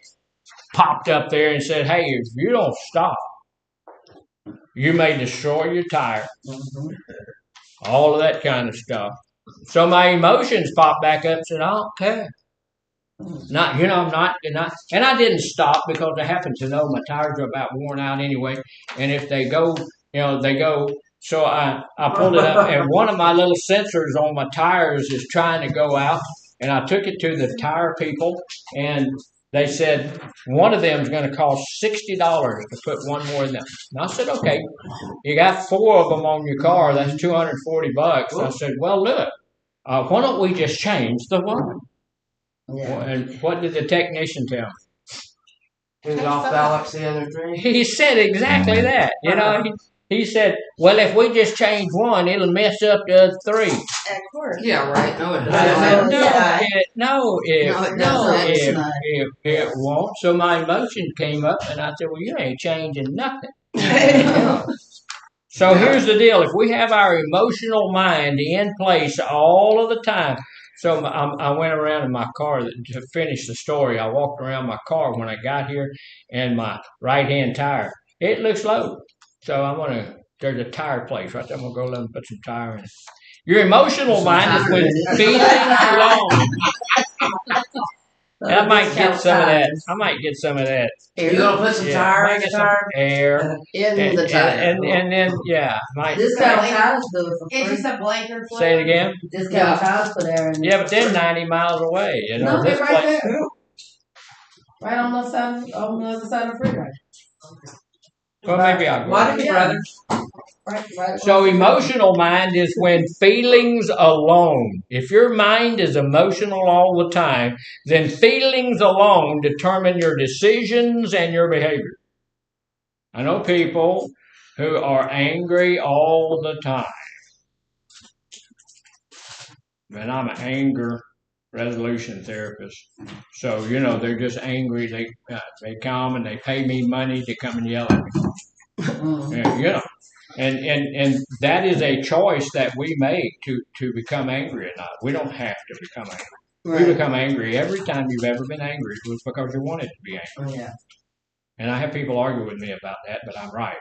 popped up there and said, "Hey, if you don't stop, you may destroy your tire." All of that kind of stuff. So my emotions popped back up and said, "I don't care." Not, you know, I'm not, and I didn't stop because I happen to know my tires are about worn out anyway. And if they go, they go. So I pulled it up, and one of my little sensors on my tires is trying to go out. And I took it to the tire people, and they said one of them is going to cost $60 to put one more in them. And I said, "Okay, you got 4 of them on your car. That's $240." I said, "Well, look, why don't we just change the one?" Yeah. And what did the technician tell me? Is it off balance the other three? He said exactly that. You know, he said, "Well, if we just change one, it'll mess up the other 3. Of course. Yeah, right. No, it I said, doesn't. no, It's not. it won't. So my emotion came up, and I said, "Well, you ain't changing nothing." So here's the deal. If we have our emotional mind in place all of the time. So I went around in my car to finish the story. I walked around my car when I got here, and my right-hand tire, it looks low. So there's a tire place right there. I'm going to go and put some tire in it. Your emotional mind is when feelings alone. And I might get some of that. I might get some of that. You gonna put some tire in the tire? Air. In the tire. And then, yeah. Might. Discount tires do it for It's free. just a blanket. Say it again? Discount tires put air in. Yeah, but they're 90 miles away. You know, No, this they're right place. there. Right on the other side of the freeway. Well, maybe I'll go. Monty Brothers. Right. So emotional mind is when feelings alone. If your mind is emotional all the time, then feelings alone determine your decisions and your behavior. I know people who are angry all the time. And I'm an anger resolution therapist. So, they're just angry. They come and they pay me money to come and yell at me. Yeah, And that is a choice that we make to become angry or not. We don't have to become angry. Right. We become angry every time you've ever been angry. It was because you wanted to be angry. Yeah. And I have people argue with me about that, but I'm right.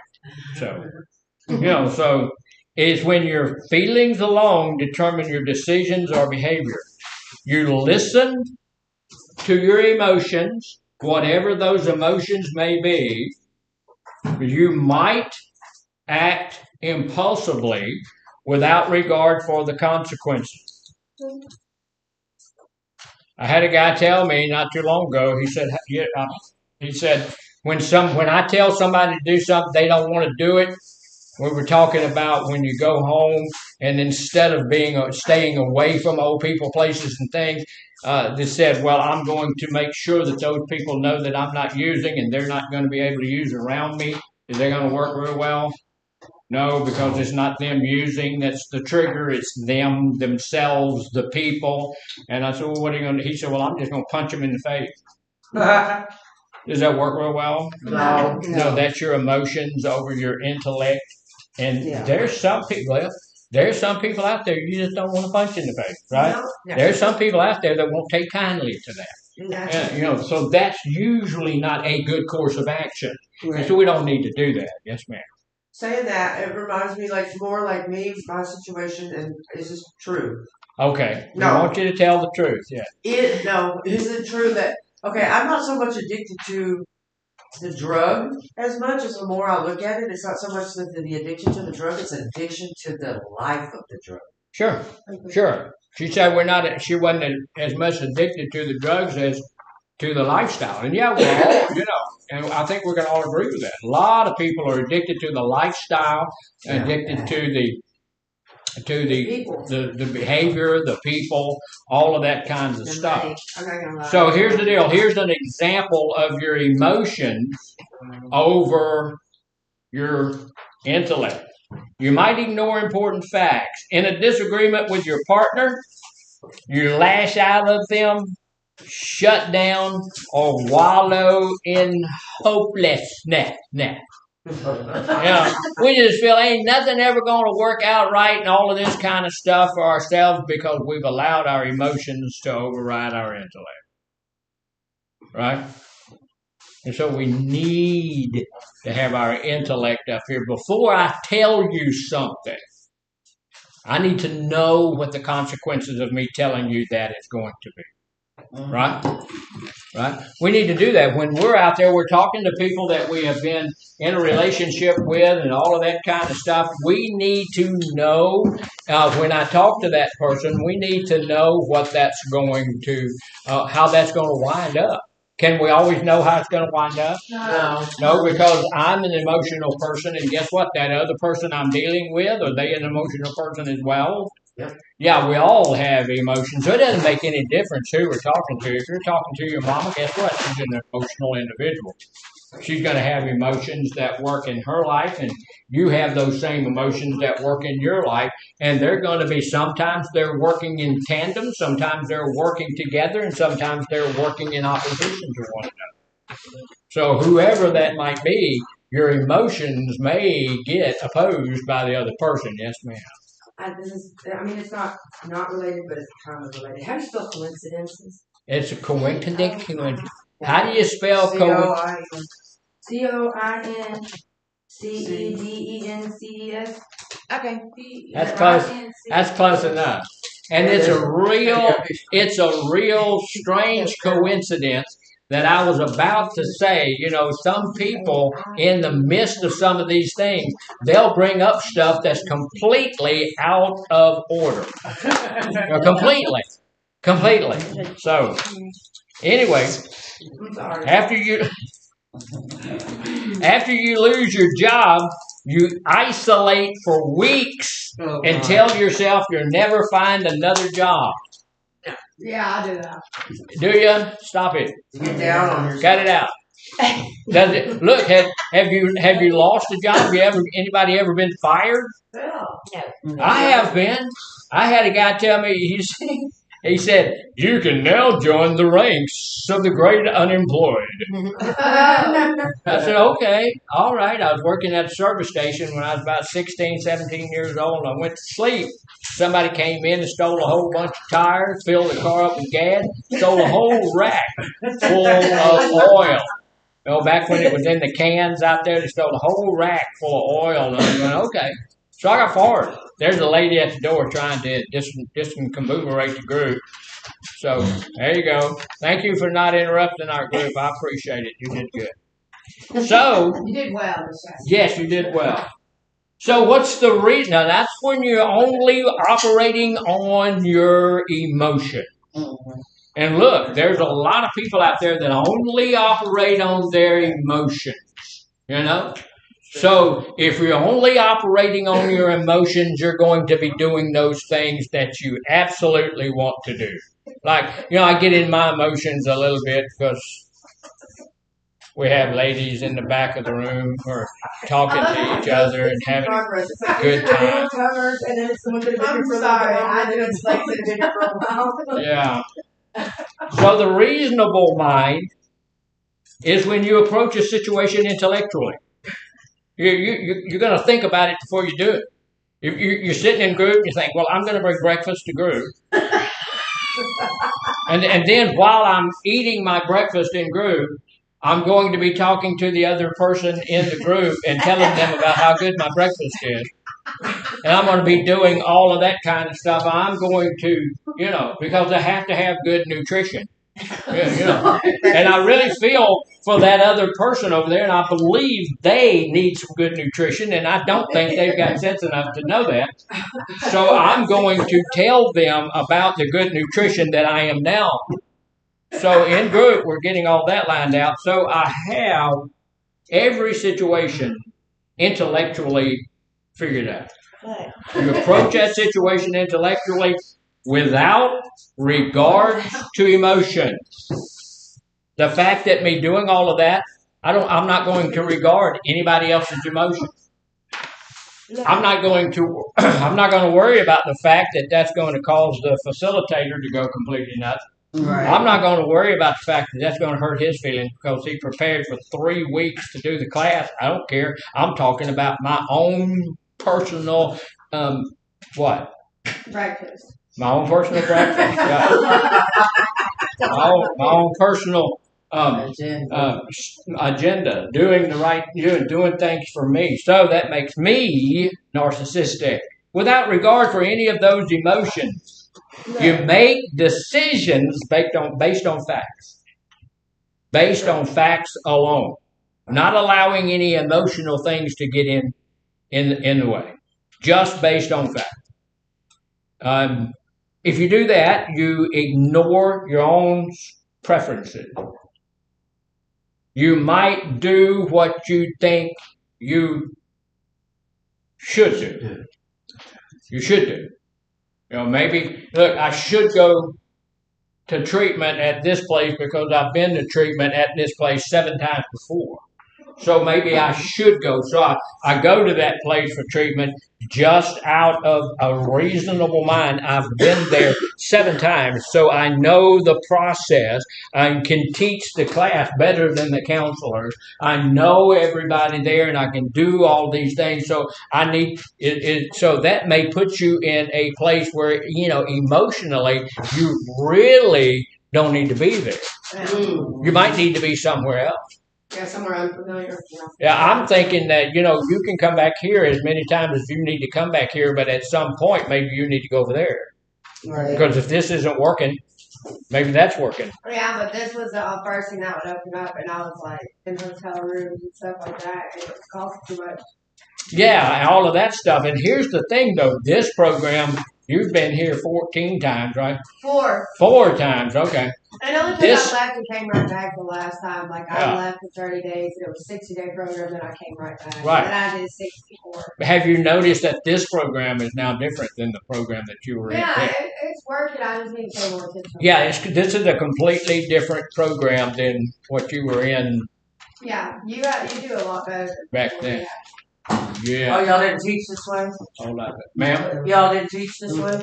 So, so it's when your feelings alone determine your decisions or behavior. You listen to your emotions, whatever those emotions may be. You might act impulsively without regard for the consequences. I had a guy tell me not too long ago. He said when I tell somebody to do something they don't want to do it. We were talking about when you go home and instead of staying away from old people, places, and things, they said, "Well, I'm going to make sure that those people know that I'm not using, and they're not going to be able to use around me. Is they going to work real well?" No, because it's not them using that's the trigger. It's them, themselves, the people. And I said, "Well, what are you going to do?" He said, "Well, I'm just going to punch them in the face." Does that work real well? No. No, that's your emotions over your intellect. And there's some people out there you just don't want to punch in the face, right? No. There's some people out there that won't take kindly to that. No. So that's usually not a good course of action. Right. And so we don't need to do that. Yes, ma'am. Saying that, it reminds me more like me, my situation, and is this true? Okay. No. I want you to tell the truth. Yeah. Is it true that, okay, I'm not so much addicted to the drug as much as the more I look at it, it's not so much the addiction to the drug, it's addiction to the life of the drug. Sure. She said she wasn't as much addicted to the drugs as to the lifestyle. And yeah, we're all, and I think we're going to all agree with that. A lot of people are addicted to the lifestyle, addicted to to the behavior, the people, all of that kinds of stuff. I'm not gonna lie. So here's the deal. Here's an example of your emotions over your intellect. You might ignore important facts. In a disagreement with your partner, you lash out at them, shut down, or wallow in hopelessness. We just feel ain't nothing ever going to work out right and all of this kind of stuff for ourselves because we've allowed our emotions to override our intellect. Right? And so we need to have our intellect up here. Before I tell you something, I need to know what the consequences of me telling you that is going to be. Right? Right? We need to do that. When we're out there, we're talking to people that we have been in a relationship with and all of that kind of stuff. We need to know, when I talk to that person, we need to know what that's going to, how that's going to wind up. Can we always know how it's going to wind up? No, because I'm an emotional person, and guess what? That other person I'm dealing with, are they an emotional person as well? Yep. Yeah, we all have emotions, so it doesn't make any difference who we're talking to. If you're talking to your mama, guess what? She's an emotional individual. She's going to have emotions that work in her life, and you have those same emotions that work in your life, and they're going to be, sometimes they're working in tandem, sometimes they're working together, and sometimes they're working in opposition to one another. So whoever that might be, your emotions may get opposed by the other person. Yes, ma'am. It's not related, but it's kind of related. How do you spell coincidences? It's a coincidence. How do you spell coincidence? COINCEDENCES. Okay. That's close. That's close enough. And it's a real strange coincidence that I was about to say. Some people in the midst of some of these things, they'll bring up stuff that's completely out of order. Completely. So, anyway, after you lose your job, you isolate for weeks and tell yourself you'll never find another job. Yeah, I do that. Do you? Stop it. Get down on yourself. Cut it out. Does it look? Have you lost a job? Anybody ever been fired? No. I have been. I had a guy tell me, he said, "You can now join the ranks of the great unemployed." I said, "Okay, all right." I was working at a service station when I was about 16, 17 years old. I went to sleep. Somebody came in and stole a whole bunch of tires, filled the car up with gas, stole a whole rack full of oil. Back when it was in the cans out there, they stole a whole rack full of oil. And I was going, okay. So I got fired. There's a lady at the door trying to discombobulate the group. So there you go. Thank you for not interrupting our group. I appreciate it. You did good. So You did well. yes, you did well. So what's the reason? Now that's when you're only operating on your emotion. And look, there's a lot of people out there that only operate on their emotions. So if you're only operating on your emotions, you're going to be doing those things that you absolutely want to do. Like, I get in my emotions a little bit because we have ladies in the back of the room who are talking to each other and having a good time. I'm sorry. I didn't like it for a while. Yeah. So the reasonable mind is when you approach a situation intellectually. You're going to think about it before you do it. You're sitting in group and you think, well, I'm going to bring breakfast to group. And then while I'm eating my breakfast in group, I'm going to be talking to the other person in the group and telling them about how good my breakfast is. And I'm going to be doing all of that kind of stuff. I'm going to, because I have to have good nutrition. And I really feel for that other person over there, and I believe they need some good nutrition, and I don't think they've got sense enough to know that. So I'm going to tell them about the good nutrition that I am now. So in group, we're getting all that lined out. So I have every situation intellectually figured out. You approach that situation intellectually without regard to emotion. The fact that me doing all of that, I'm not going to regard anybody else's emotion. I'm not going to worry about the fact that that's going to cause the facilitator to go completely nuts. Right. I'm not going to worry about the fact that that's going to hurt his feelings because he prepared for 3 weeks to do the class. I don't care. I'm talking about my own personal, what? Breakfast. My own personal breakfast. Yeah. my own personal agenda, doing things for me. So that makes me narcissistic without regard for any of those emotions. You make decisions based on facts. Based on facts alone. Not allowing any emotional things to get in the way. Just based on facts. If you do that, you ignore your own preferences. You might do what you think you should do. You should do. Maybe, look, I should go to treatment at this place because I've been to treatment at this place 7 times before. So maybe I should go. So I go to that place for treatment just out of a reasonable mind. I've been there 7 times, so I know the process. I can teach the class better than the counselors. I know everybody there, and I can do all these things. So I need it. So that may put you in a place where emotionally you really don't need to be there. You might need to be somewhere else. Yeah, somewhere unfamiliar. Yeah, I'm thinking that, you can come back here as many times as you need to come back here, but at some point, maybe you need to go over there. Right. Because if this isn't working, maybe that's working. Yeah, but this was the first thing that would open up, and I was like in hotel rooms and stuff like that, and it was costing too much. Yeah, all of that stuff. And here's the thing, though. This program, you've been here 14 times, right? 4. 4 times, okay. And only because I left and came right back the last time. Like, I left for 30 days, and it was a 60-day program, then I came right back. Right. And then I did 64. Have you noticed that this program is now different than the program that you were in? Yeah, it's working. I just need to pay more attention. Yeah, this is a completely different program than what you were in. Yeah, you do a lot better back then. Yeah. Oh, y'all didn't teach this way? All that. Ma'am? Y'all didn't teach this way?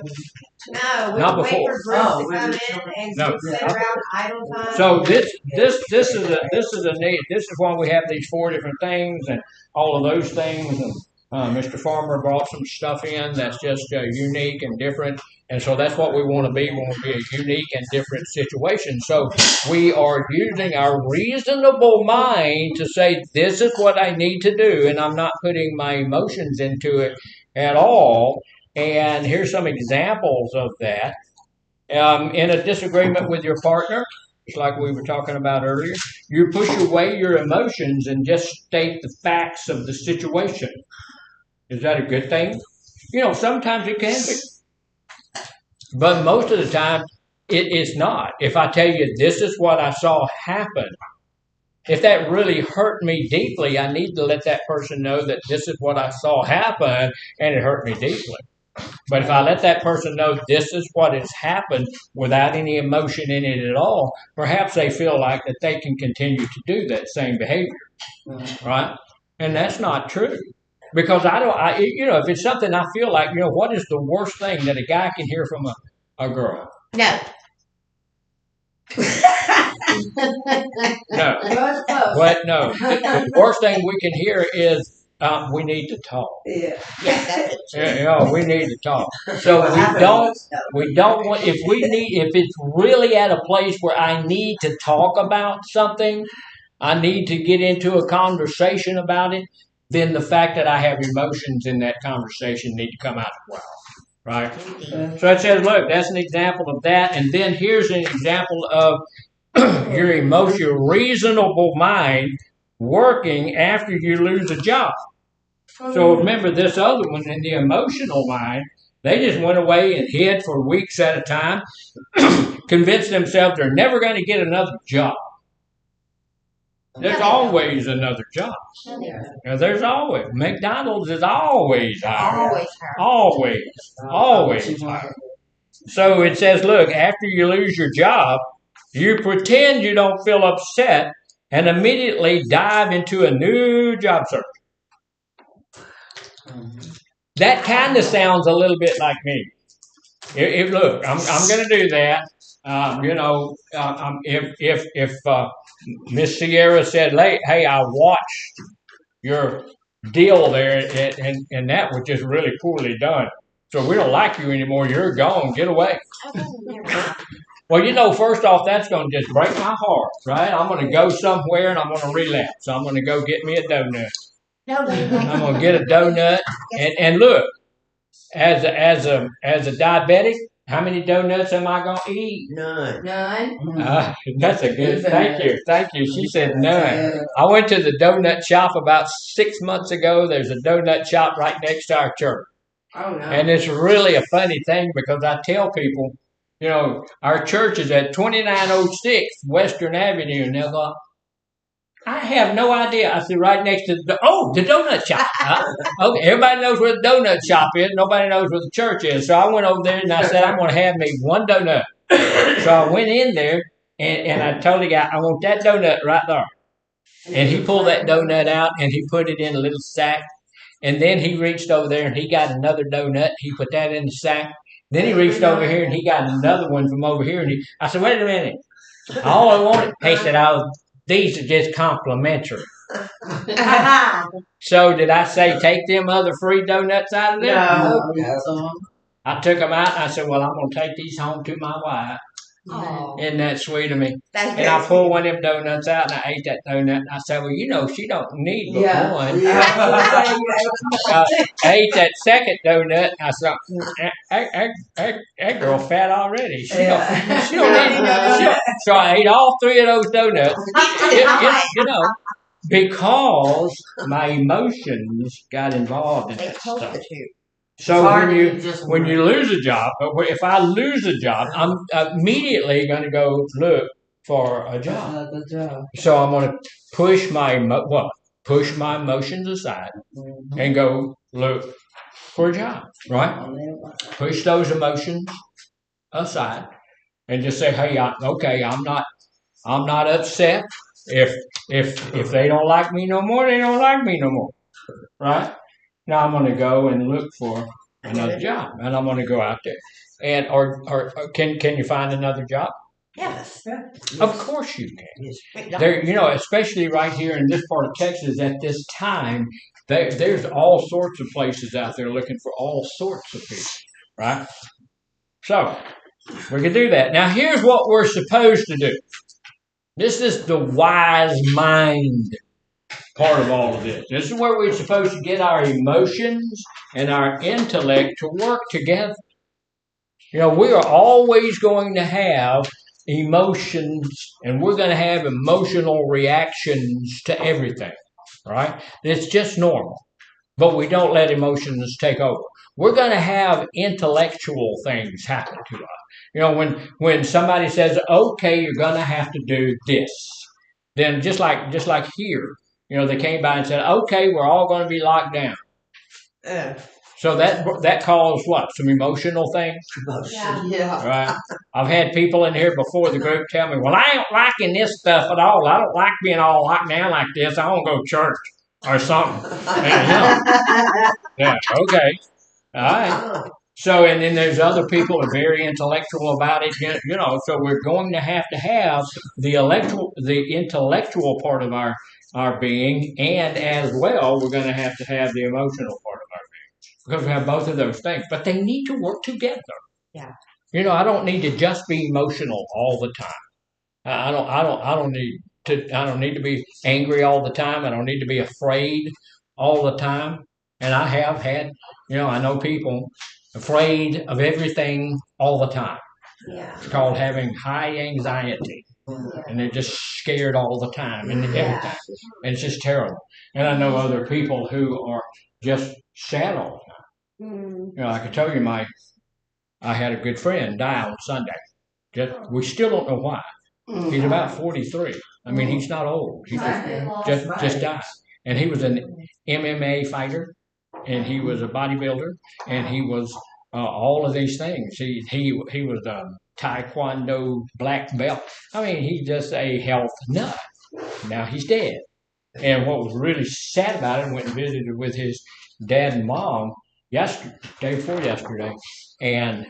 No, we Not wait before. for groups to come in and sit around idle time. So this is a need. This is why we have these 4 different things and all of those things. And Mr. Farmer brought some stuff in that's just unique and different. And so that's what we want to be. We want to be a unique and different situation. So we are using our reasonable mind to say, this is what I need to do. And I'm not putting my emotions into it at all. And here's some examples of that. In a disagreement with your partner, just like we were talking about earlier, you push away your emotions and just state the facts of the situation. Is that a good thing? Sometimes it can be. But most of the time, it is not. If I tell you this is what I saw happen, if that really hurt me deeply, I need to let that person know that this is what I saw happen and it hurt me deeply. But if I let that person know this is what has happened without any emotion in it at all, perhaps they feel like that they can continue to do that same behavior, right? And that's not true. Because if it's something I feel like, what is the worst thing that a guy can hear from a girl? No. No. But no. The worst thing we can hear is we need to talk. Yeah. We need to talk. So we don't want, if it's really at a place where I need to talk about something, I need to get into a conversation about it, then the fact that I have emotions in that conversation need to come out as well, right? So it says, look, that's an example of that. And then here's an example of your reasonable mind working after you lose a job. So remember this other one in the emotional mind, they just went away and hid for weeks at a time, convinced themselves they're never going to get another job. There's always another job. There's always McDonald's is always hiring. Always hiring. So it says, look, after you lose your job, you pretend you don't feel upset and immediately dive into a new job search. That kind of sounds a little bit like me. Look, I'm going to do that. If Miss Sierra said, "Hey, I watched your deal there, and that was just really poorly done. So we don't like you anymore. You're gone. Get away." Well, first off, that's going to just break my heart, right? I'm going to go somewhere and I'm going to relapse. So I'm going to go get me a donut. I'm going to get a donut, and look, as a diabetic, how many donuts am I going to eat? None. That's a good. Thank you. She said none. I went to the donut shop about 6 months ago. There's a donut shop right next to our church. Oh no. And it's really a funny thing because I tell people, our church is at 2906 Western Avenue, and they'll go, "I have no idea." I said, "Right next to the donut shop." Okay, everybody knows where the donut shop is. Nobody knows where the church is. So I went over there and I said, "I'm going to have me one donut." So I went in there and I told the guy, "I want that donut right there." And he pulled that donut out and he put it in a little sack. And then he reached over there and he got another donut. He put that in the sack. Then he reached over here and he got another one from over here. And I said, "Wait a minute. All I wanted," he said, "these are just complimentary." So did I say take them other free donuts out of there? No. I took them out and I said, "Well, I'm going to take these home to my wife." Oh. Isn't that sweet of me? That's And I pulled one of them donuts out and I ate that donut. And I said, "Well, she don't need but one." I ate that second donut. I said, that girl fat already. She don't need. So I ate all three of those donuts. Because my emotions got involved in that stuff. So when you lose a job, if I lose a job, I'm immediately going to go look for a job. So I'm going to push my emotions aside and go look for a job, right? Push those emotions aside and just say, "Hey, I'm not upset. If they don't like me no more, they don't like me no more, right? Now I'm going to go and look for another job, and I'm going to go out there. And or can you find another job? Yes. Of course you can. There, especially right here in this part of Texas at this time, there's all sorts of places out there looking for all sorts of people, right? So we can do that. Now here's what we're supposed to do. This is the wise mind part of all of this. This is where we're supposed to get our emotions and our intellect to work together. We are always going to have emotions, and we're going to have emotional reactions to everything, right? It's just normal, but we don't let emotions take over. We're going to have intellectual things happen to us. When somebody says, "Okay, you're going to have to do this," then just like here, they came by and said, "Okay, we're all going to be locked down." So that caused what? Some emotional things? Yeah. Right? I've had people in here before the group tell me, "Well, I ain't liking this stuff at all. I don't like being all locked down like this. I want to go to church or something." Yeah, okay. All right. So, and then there's other people who are very intellectual about it, so we're going to have the intellectual part of our being, and as well, we're going to have the emotional part of our being, because we have both of those things, but they need to work together. Yeah. I don't need to just be emotional all the time. I don't need to be angry all the time. I don't need to be afraid all the time. And I have had, I know people afraid of everything all the time. Yeah. It's called having high anxiety. And they're just scared all the time and everything. And it's just terrible. And I know other people who are just sad all the time. I can tell you I had a good friend die on Sunday. We still don't know why. He's about 43. I mean, he's not old. He just died. And he was an MMA fighter, and he was a bodybuilder, and he was all of these things. He was a Taekwondo black belt. I mean, he's just a health nut. Now he's dead. And what was really sad about it, I went and visited with his dad and mom day before yesterday, and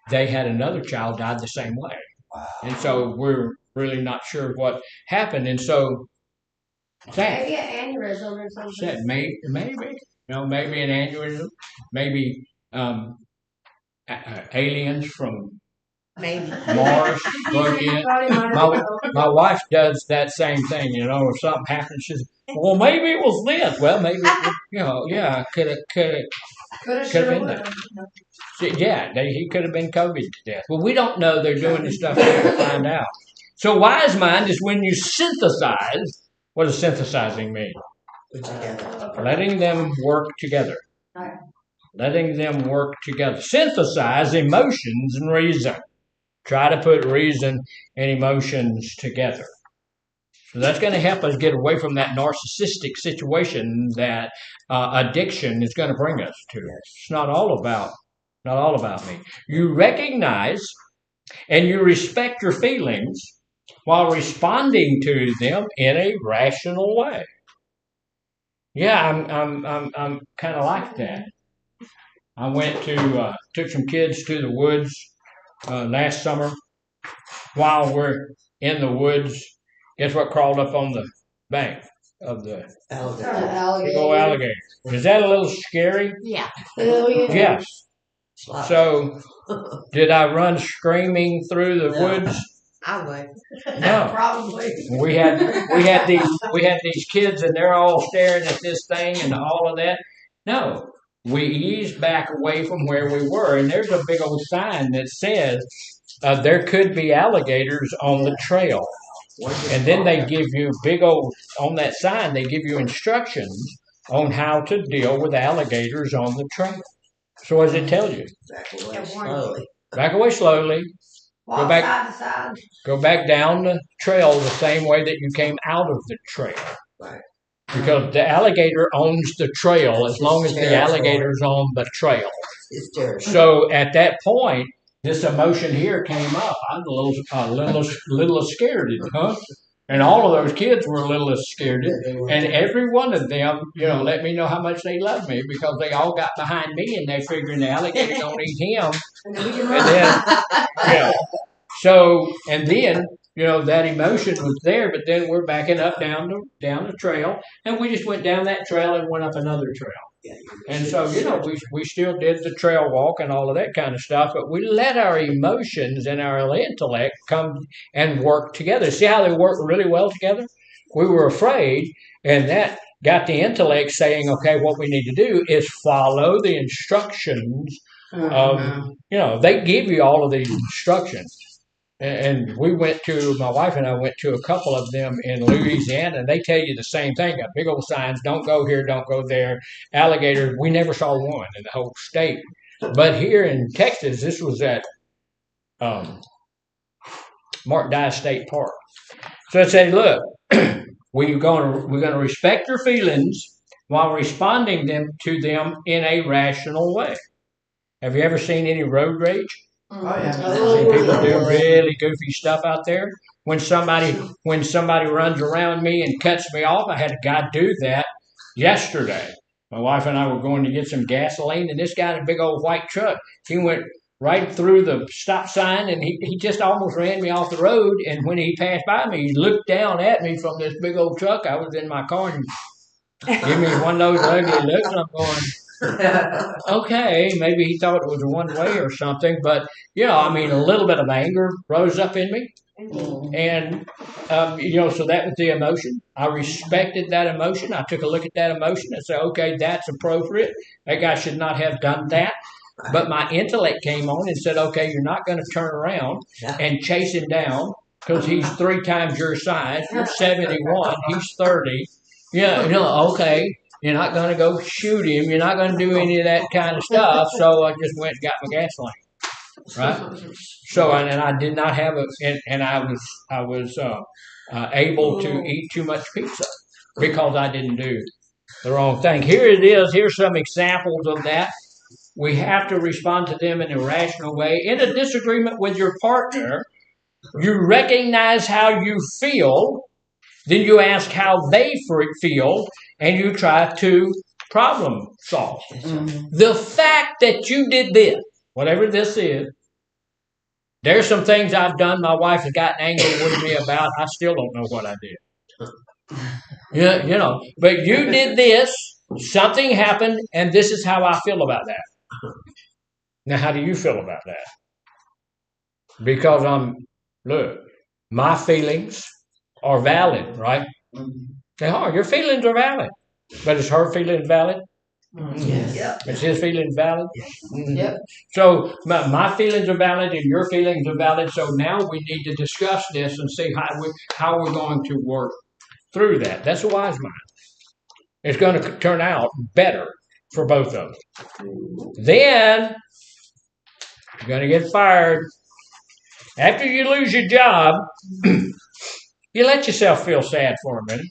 they had another child died the same way. Wow. And so we're really not sure what happened. And so maybe an aneurysm or something. Maybe maybe an aneurysm, maybe aliens from Mars broke in. My wife does that same thing, you know. If something happens, she's, well, maybe it was this. Well, maybe could have been that. He could have been COVID to death. Well, we don't know. They're doing this stuff to find out. So wise mind is when you synthesize. What does synthesizing mean? Letting them work together. Letting them work together. Synthesize emotions and reason. Try to put reason and emotions together. So that's going to help us get away from that narcissistic situation that addiction is going to bring us to. It's not all about me. You recognize and you respect your feelings while responding to them in a rational way. Yeah, I'm kind of like that. I went to took some kids to the woods last summer. While we're in the woods, guess what crawled up on the bank of the alligator? Is that a little scary? Yeah. Yes. So, did I run screaming through the woods? I would. No. Probably. We had these kids and they're all staring at this thing and all of that. No. We eased back away from where we were, and there's a big old sign that says there could be alligators on the trail. And then they give you on that sign, they give you instructions on how to deal with alligators on the trail. So what does it tell you? Back away slowly. Go back down the trail the same way that you came out of the trail. Right. Because the alligator owns the trail as long as the alligator's on the trail. So at that point, this emotion here came up. I was a little scared, huh? And all of those kids were a little scared. And every one of them, let me know how much they love me because they all got behind me and they figuring the alligator don't eat him. And then, and then, that emotion was there, but then we're backing up down the trail, and we just went down that trail and went up another trail. And so, we still did the trail walk and all of that kind of stuff, but we let our emotions and our intellect come and work together. See how they work really well together? We were afraid, and that got the intellect saying, okay, what we need to do is follow the instructions of, they give you all of these instructions. And my wife and I went to a couple of them in Louisiana, and they tell you the same thing. Got big old signs, don't go here, don't go there. Alligators, we never saw one in the whole state. But here in Texas, this was at Mark Dye State Park. So I said, look, we're going to respect your feelings while responding to them in a rational way. Have you ever seen any road rage? Oh yeah. See people do really goofy stuff out there. When somebody runs around me and cuts me off, I had a guy do that yesterday. My wife and I were going to get some gasoline, and this guy in a big old white truck, he went right through the stop sign, and he just almost ran me off the road. And when he passed by me, he looked down at me from this big old truck. I was in my car and gave me one of those ugly looks, and I'm going, okay, maybe he thought it was one way or something, but a little bit of anger rose up in me, and so that was the emotion. I respected that emotion. I took a look at that emotion and said, okay, that's appropriate. That guy should not have done that. But my intellect came on and said, okay, you're not going to turn around and chase him down because he's 3 times your size. You're 71. He's 30. Okay. You're not going to go shoot him. You're not going to do any of that kind of stuff. So I just went and got my gasoline. right? So, and I did not have and I was able to eat too much pizza because I didn't do the wrong thing. Here it is. Here's some examples of that. We have to respond to them in a rational way. In a disagreement with your partner, you recognize how you feel, then you ask how they feel, and you try to problem solve. Mm-hmm. The fact that you did this, whatever this is, there's some things I've done my wife has gotten angry with me about. I still don't know what I did. Yeah, but you did this, something happened, and this is how I feel about that. Now, how do you feel about that? Because look, my feelings are valid, right? They are. Your feelings are valid. But is her feelings valid? Yes. Yep. Is his feelings valid? Mm-hmm. Yep. So my feelings are valid and your feelings are valid. So now we need to discuss this and see how we're going to work through that. That's a wise mind. It's going to turn out better for both of them. Then you're going to get fired. After you lose your job, you let yourself feel sad for a minute.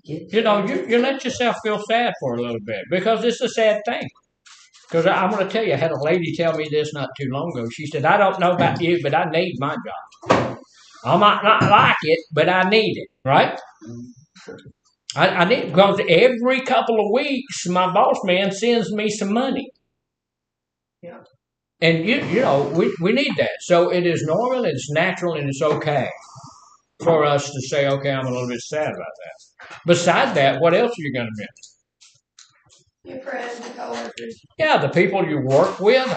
You let yourself feel sad for a little bit because it's a sad thing. Because I'm going to tell you, I had a lady tell me this not too long ago. She said, I don't know about you, but I need my job. I might not like it, but I need it, right? I need because every couple of weeks, my boss man sends me some money. Yeah. And, we need that. So it is normal, it's natural, and it's okay for us to say, okay, I'm a little bit sad about that. Besides that, what else are you going to miss? Your friends, your coworkers. Yeah, the people you work with.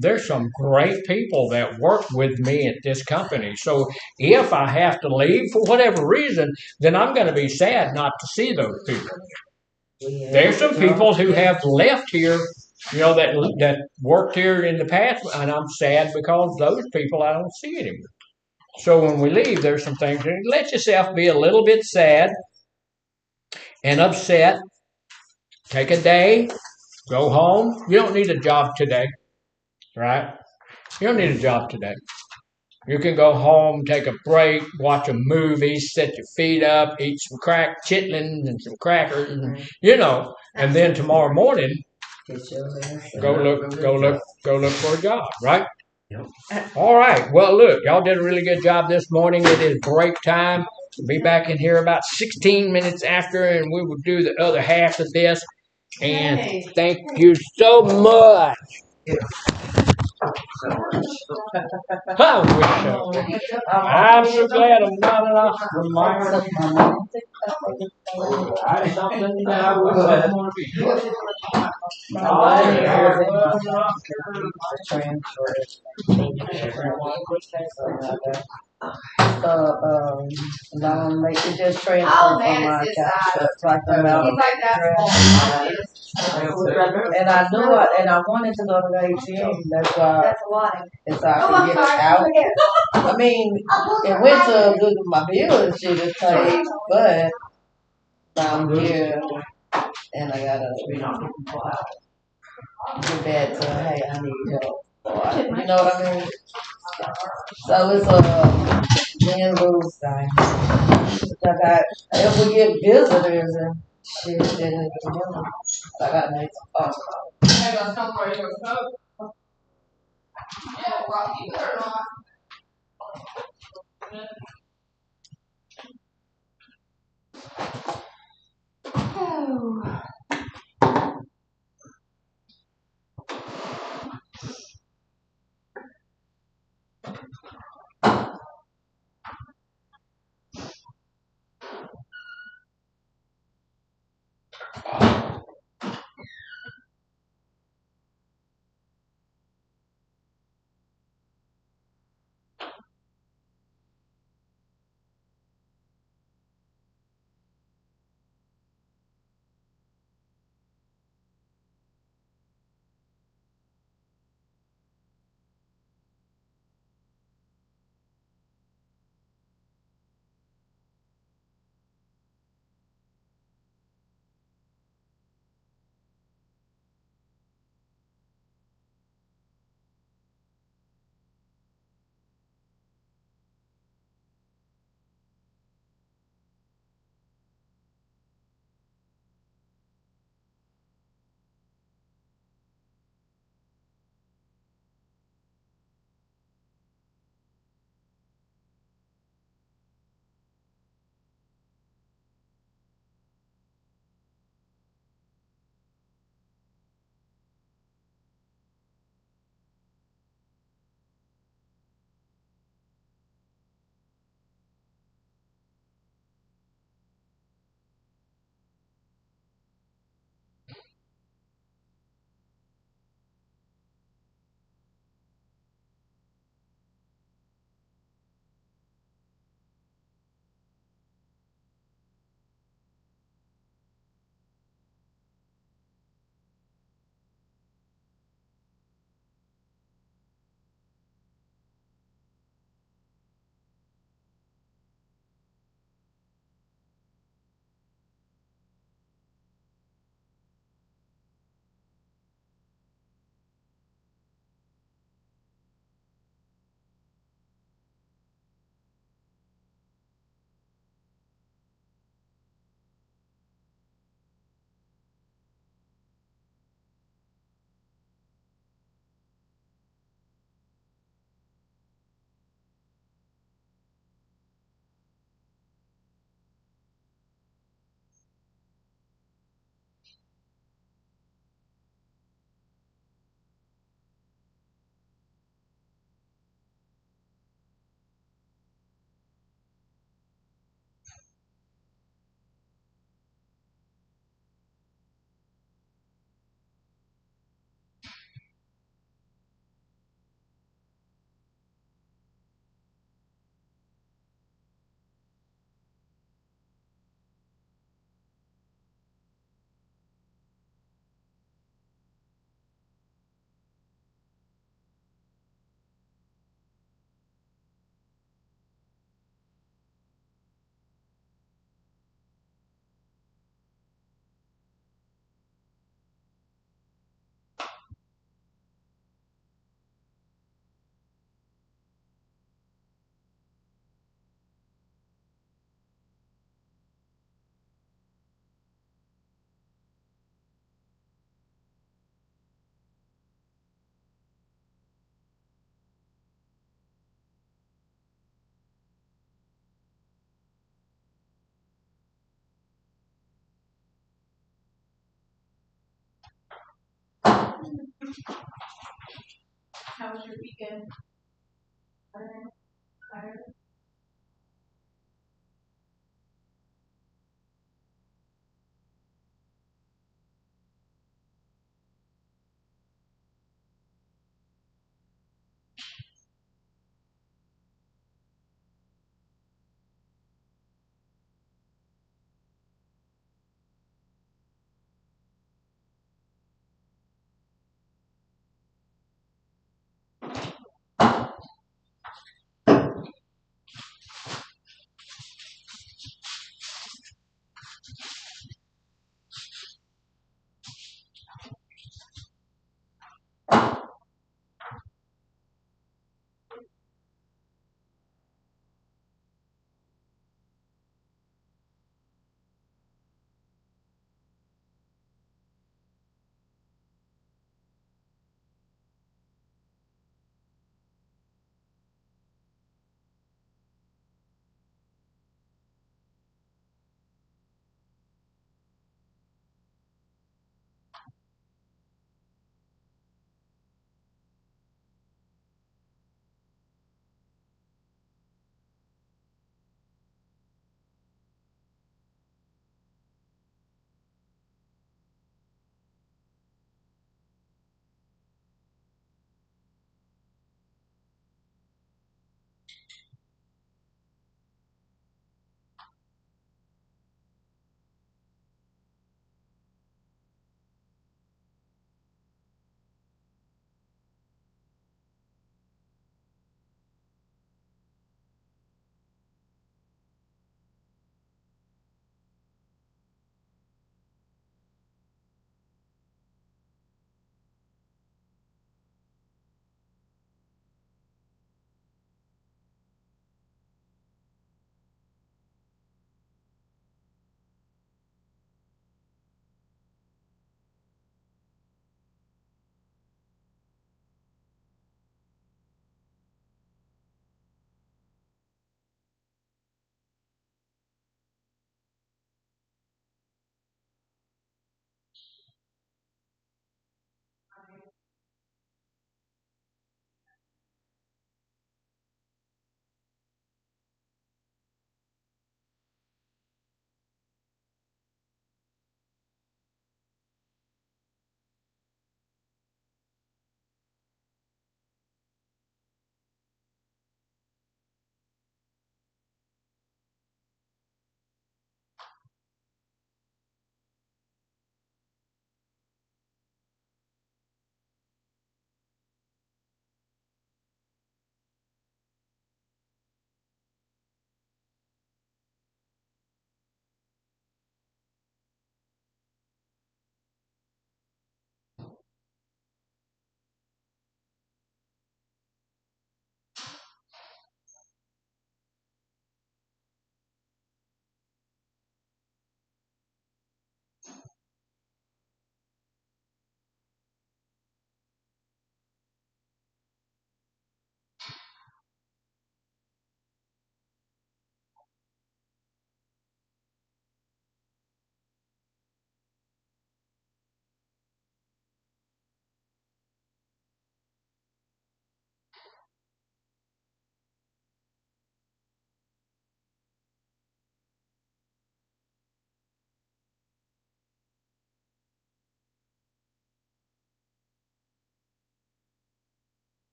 There's some great people that work with me at this company. So if I have to leave for whatever reason, then I'm going to be sad not to see those people. Yeah. There's some people who have left here, that worked here in the past, and I'm sad because those people I don't see anymore. So when we leave, there's some things. Let yourself be a little bit sad and upset. Take a day. Go home. You don't need a job today, right? You don't need a job today. You can go home, take a break, watch a movie, set your feet up, eat some chitlins and some crackers, and then tomorrow morning, go look for a job, right? Yep. All right. Well, look, y'all did a really good job this morning. It is break time. We'll be back in here about 16 minutes after, and we will do the other half of this. And thank you so much. I'm so glad I'm not an Oscar Mayer. That's something that I would want to be. It just transferred from my account. Like the amount of and I knew and I wanted to go to the ATM. That's why it's I could get it out. I mean, it went to look at my bill and shit is paid, but I'm here and I gotta get back to hey, I need help. You know what I mean? So it's a win-lose thing. If we get visitors and shit, then I gotta make some phone calls. Yeah, Rocky, you better not. Oh.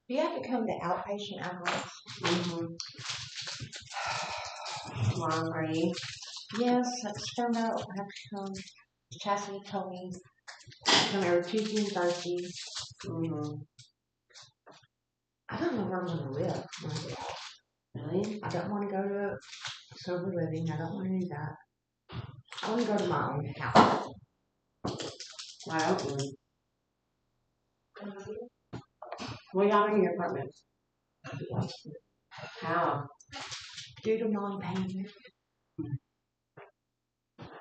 Do you have to come to outpatient alcohol? Monterey. Yes, that's found out. I have to come. Chastity told me come every Tuesday and Thursday. I don't know where I'm gonna live. Really? I don't want to go to sober living. I don't want to do that. I want to go to my own house. Why don't you? We got in your apartment. How? Due to non-payment.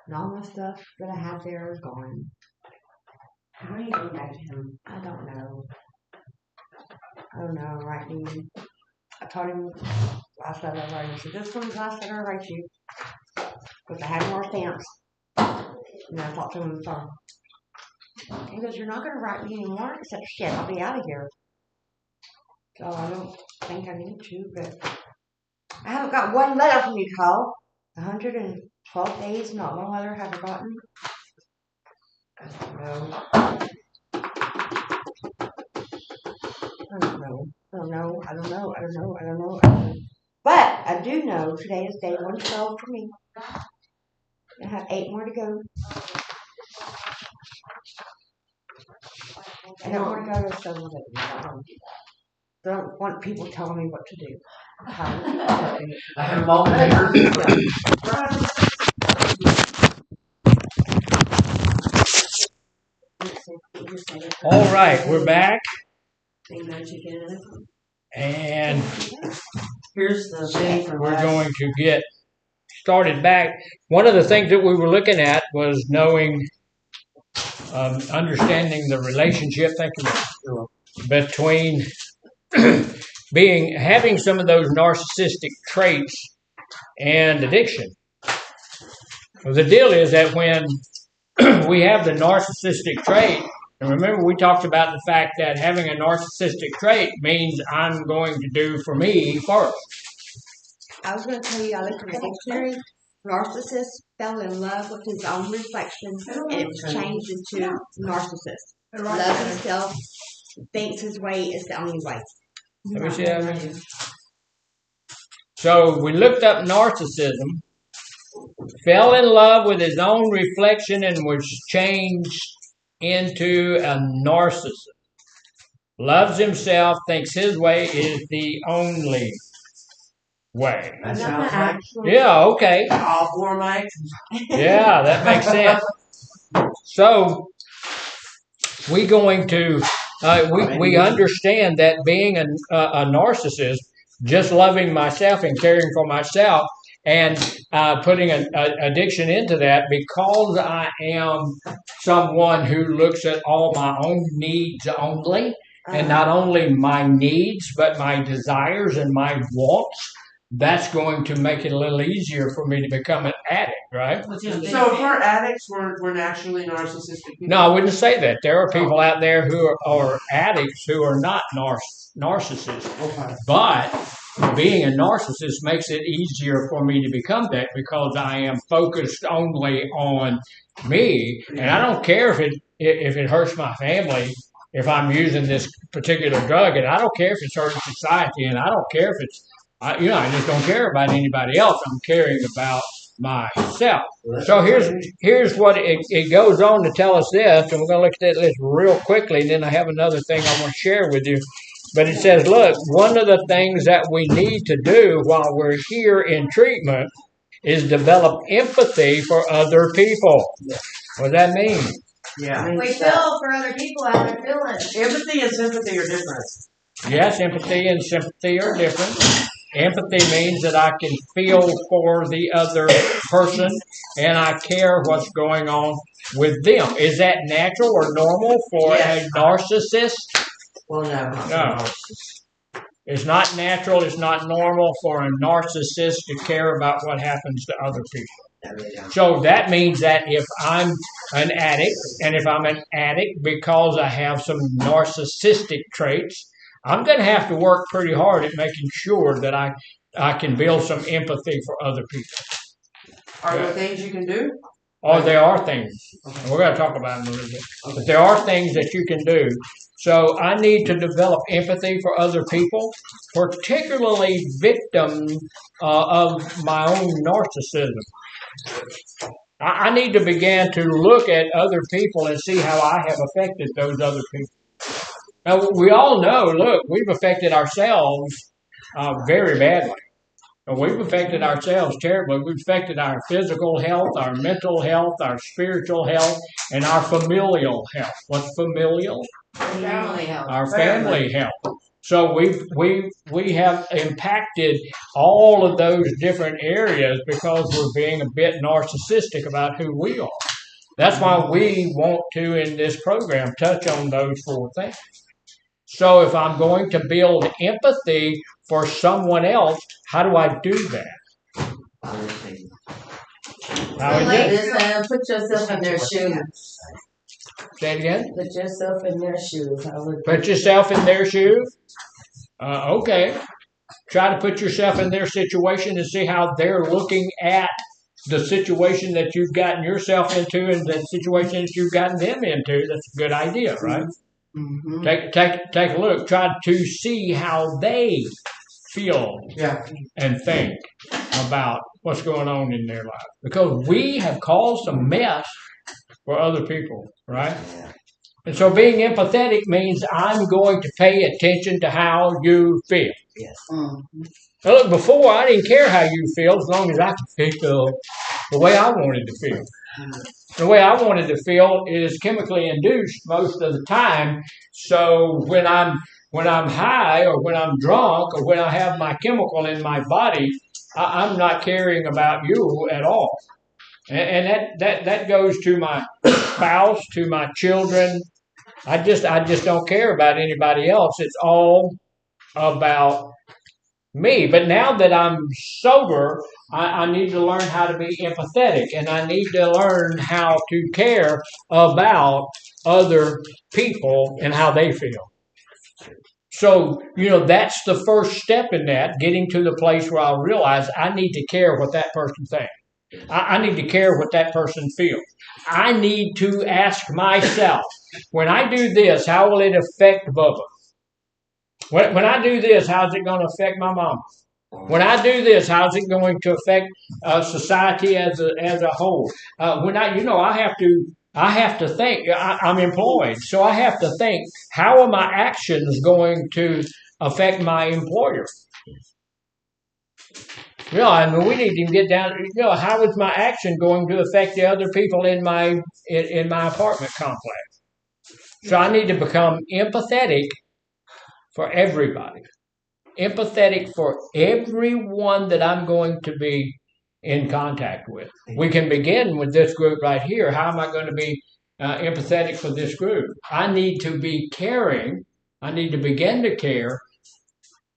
And all my stuff that I have there is gone. How are you going back to him? I don't know. Right now. I told him last letter I wrote. I said, this one's the last letter I wrote you. Because I had more stamps. And I talked to him on the phone. He goes, you're not going to write me anymore? I said, shit, I'll be out of here. So I don't think I need to, but I haven't got one letter from you, Carl. 112 days, not one letter have I gotten. I don't know. But I do know today is day 112 for me. I have 8 more to go. I don't want to go to a sober living. I don't do that. I don't want people telling me what to do. I have all the All right, we're back. And Here's the thing for we're going to get started back. One of the things that we were looking at was knowing, understanding the relationship between having some of those narcissistic traits and addiction. Well, the deal is that when we have the narcissistic trait, and remember we talked about the fact that having a narcissistic trait means I'm going to do for me first. I was going to tell you, I looked in the dictionary. Narcissist fell in love with his own reflection, and it was changed into narcissist. Loves himself, thinks his way is the only way. Let me see that. So we looked up narcissism, fell in love with his own reflection, and was changed into a narcissist. Loves himself, thinks his way is the only way. That sounds like Yeah, okay. all 4 mics. Yeah, that makes sense. So we going to we understand that being a narcissist, just loving myself and caring for myself, and putting an addiction into that, because I am someone who looks at all my own needs only, and not only my needs, but my desires and my wants. That's going to make it a little easier for me to become an addict, right? So if we're addicts, we're naturally narcissistic people. No, I wouldn't say that. There are people out there who are addicts who are not narcissists. Okay. But being a narcissist makes it easier for me to become that, because I am focused only on me, and I don't care if it hurts my family if I'm using this particular drug, and I don't care if it's hurting society, and I don't care if it's I just don't care about anybody else. I'm caring about myself. So here's what it goes on to tell us this, and we're going to look at this real quickly, and then I have another thing I want to share with you. But it says, look, one of the things that we need to do while we're here in treatment is develop empathy for other people. What does that mean? Yeah. We feel for other people how they're feeling. Empathy and sympathy are different. Yes, empathy and sympathy are different. Empathy means that I can feel for the other person and I care what's going on with them. Is that natural or normal for a narcissist? Well, no. No. It's not natural, it's not normal for a narcissist to care about what happens to other people. So that means that if I'm an addict, and if I'm an addict because I have some narcissistic traits, I'm going to have to work pretty hard at making sure that I can build some empathy for other people. Are there things you can do? Or there are things, and we're going to talk about them a little bit, but there are things that you can do. So I need to develop empathy for other people, particularly victims of my own narcissism. I need to begin to look at other people and see how I have affected those other people. Now, we all know, look, we've affected ourselves very badly. We've affected ourselves terribly. We've affected our physical health, our mental health, our spiritual health, and our familial health. What's familial? Family health. Our family health. So we have impacted all of those different areas because we're being a bit narcissistic about who we are. That's why we want to, in this program, touch on those 4 things. So if I'm going to build empathy for someone else, how do I do that? How is it? Put yourself in their shoes. Say it again? Put yourself in their shoes. Put yourself in their shoes? Okay. Try to put yourself in their situation and see how they're looking at the situation that you've gotten yourself into and the situation that you've gotten them into. That's a good idea, right? Mm-hmm. Take a look. Try to see how they feel and think about what's going on in their life. Because we have caused a mess for other people, right? And so being empathetic means I'm going to pay attention to how you feel. Yes. Mm-hmm. Now look, before I didn't care how you feel as long as I could feel the way I wanted to feel. The way I wanted to feel is chemically induced most of the time. So when I'm high or when I'm drunk or when I have my chemical in my body, I'm not caring about you at all. And that goes to my spouse, to my children. I just don't care about anybody else. It's all about me. But now that I'm sober, I need to learn how to be empathetic, and I need to learn how to care about other people and how they feel. So, that's the first step in that, getting to the place where I'll realize I need to care what that person thinks. I need to care what that person feels. I need to ask myself, when I do this, how will it affect Bubba? When I do this, how's it going to affect my mom? When I do this, how's it going to affect society as a whole? When I have to think. I'm employed, so I have to think. How are my actions going to affect my employer? We need to get down. How is my action going to affect the other people in my apartment complex? So I need to become empathetic for everybody. Empathetic for everyone that I'm going to be in contact with. We can begin with this group right here. How am I going to be empathetic for this group? I need to be caring. I need to begin to care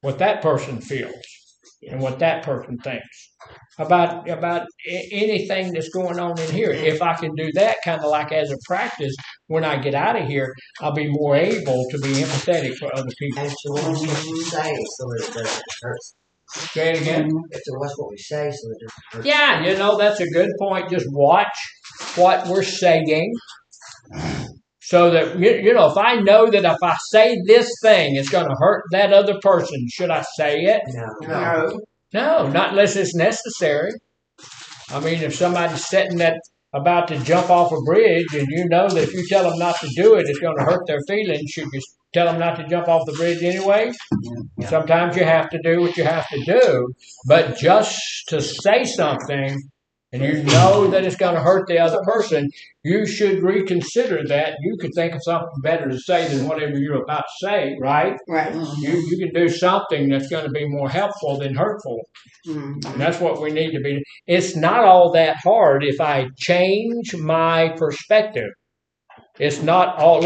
what that person feels and what that person thinks about anything that's going on in here. If I can do that kind of like as a practice, when I get out of here, I'll be more able to be empathetic for other people. And to watch what we say so that it doesn't hurt. Say it again? If to watch what we say so that it doesn't hurt. Yeah, that's a good point. Just watch what we're saying. So that, if I know that if I say this thing, it's going to hurt that other person, should I say it? No, not unless it's necessary. I mean, if somebody's sitting about to jump off a bridge and you know that if you tell them not to do it, it's going to hurt their feelings, should you tell them not to jump off the bridge anyway? Yeah. Sometimes you have to do what you have to do, but just to say something and you know that it's going to hurt the other person, you should reconsider that. You could think of something better to say than whatever you're about to say, right? Right. You can do something that's going to be more helpful than hurtful. Mm-hmm. And that's what we need to be. It's not all that hard if I change my perspective. It's not all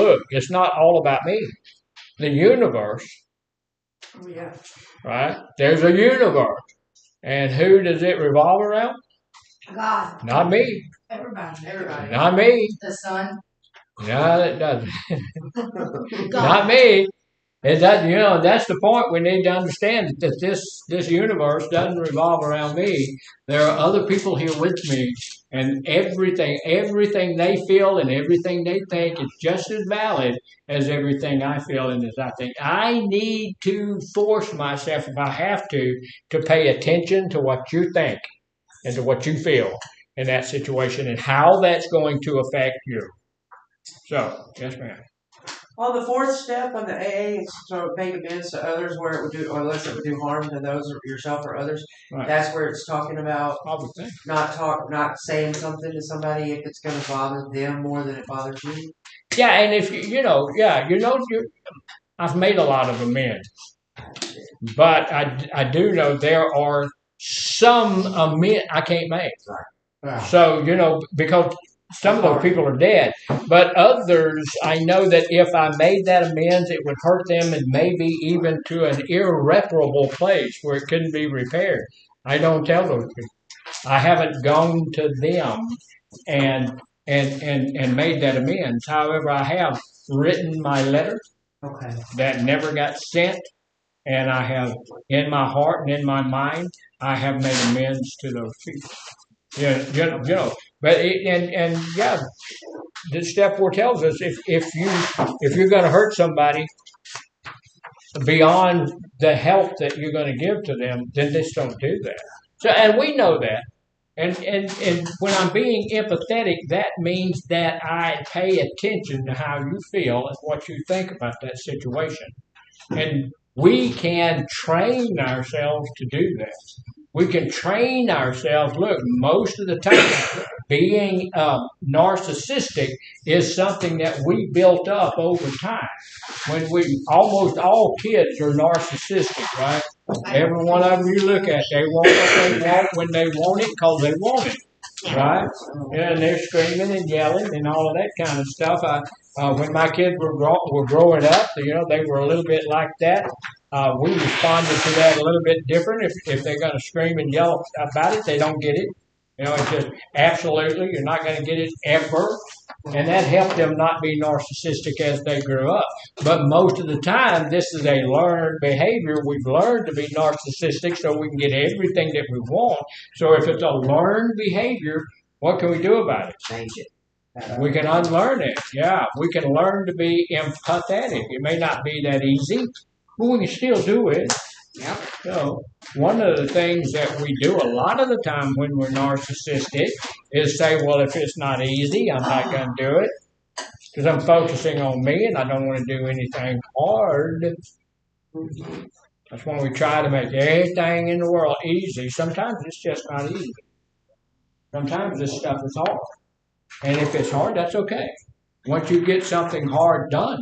about me. The universe Oh, yeah. right? There's a universe. And who does it revolve around? God. Not me. Everybody. Not me. The sun. No, it doesn't. Not me. It doesn't, that's the point we need to understand that this universe doesn't revolve around me. There are other people here with me, and everything they feel and everything they think is just as valid as everything I feel and as I think. I need to force myself, if I have to pay attention to what you think and to what you feel in that situation and how that's going to affect you. So, yes, ma'am. Well, the fourth step of the AA is to make amends to others where it would do, unless it would do harm to those or yourself or others. Right. That's where it's talking about I would think. not saying something to somebody if it's going to bother them more than it bothers you. Yeah, and if I've made a lot of amends, but I do know there are some amends I can't make. Right. So because some of those people are dead, but others I know that if I made that amends, it would hurt them and maybe even to an irreparable place where it couldn't be repaired. I don't tell those people. I haven't gone to them and made that amends. However, I have written my letter Okay. that never got sent, and I have in my heart and in my mind, I have made amends to those people. But the step 4 tells us if you're going to hurt somebody beyond the help that you're going to give to them, then just don't do that. So, and we know that. And when I'm being empathetic, that means that I pay attention to how you feel and what you think about that situation. And we can train ourselves to do that. We can train ourselves. Look, most of the time, being narcissistic is something that we built up over time. When almost all kids are narcissistic, right? Every one of them you look at, they want what they want when they want it because they want it, right? And they're screaming and yelling and all of that kind of stuff. When my kids were growing up, they were a little bit like that. We responded to that a little bit different. If they're going to scream and yell about it, they don't get it. It's just absolutely, you're not going to get it ever. And that helped them not be narcissistic as they grew up. But most of the time, this is a learned behavior. We've learned to be narcissistic so we can get everything that we want. So if it's a learned behavior, what can we do about it? Change it. We can unlearn it. Yeah, we can learn to be empathetic. It may not be that easy, but we can still do it. Yep. So one of the things that we do a lot of the time when we're narcissistic is say, well, if it's not easy, I'm not going to do it because I'm focusing on me and I don't want to do anything hard. That's when we try to make everything in the world easy. Sometimes it's just not easy. Sometimes this stuff is hard. And if it's hard, that's okay. Once you get something hard done,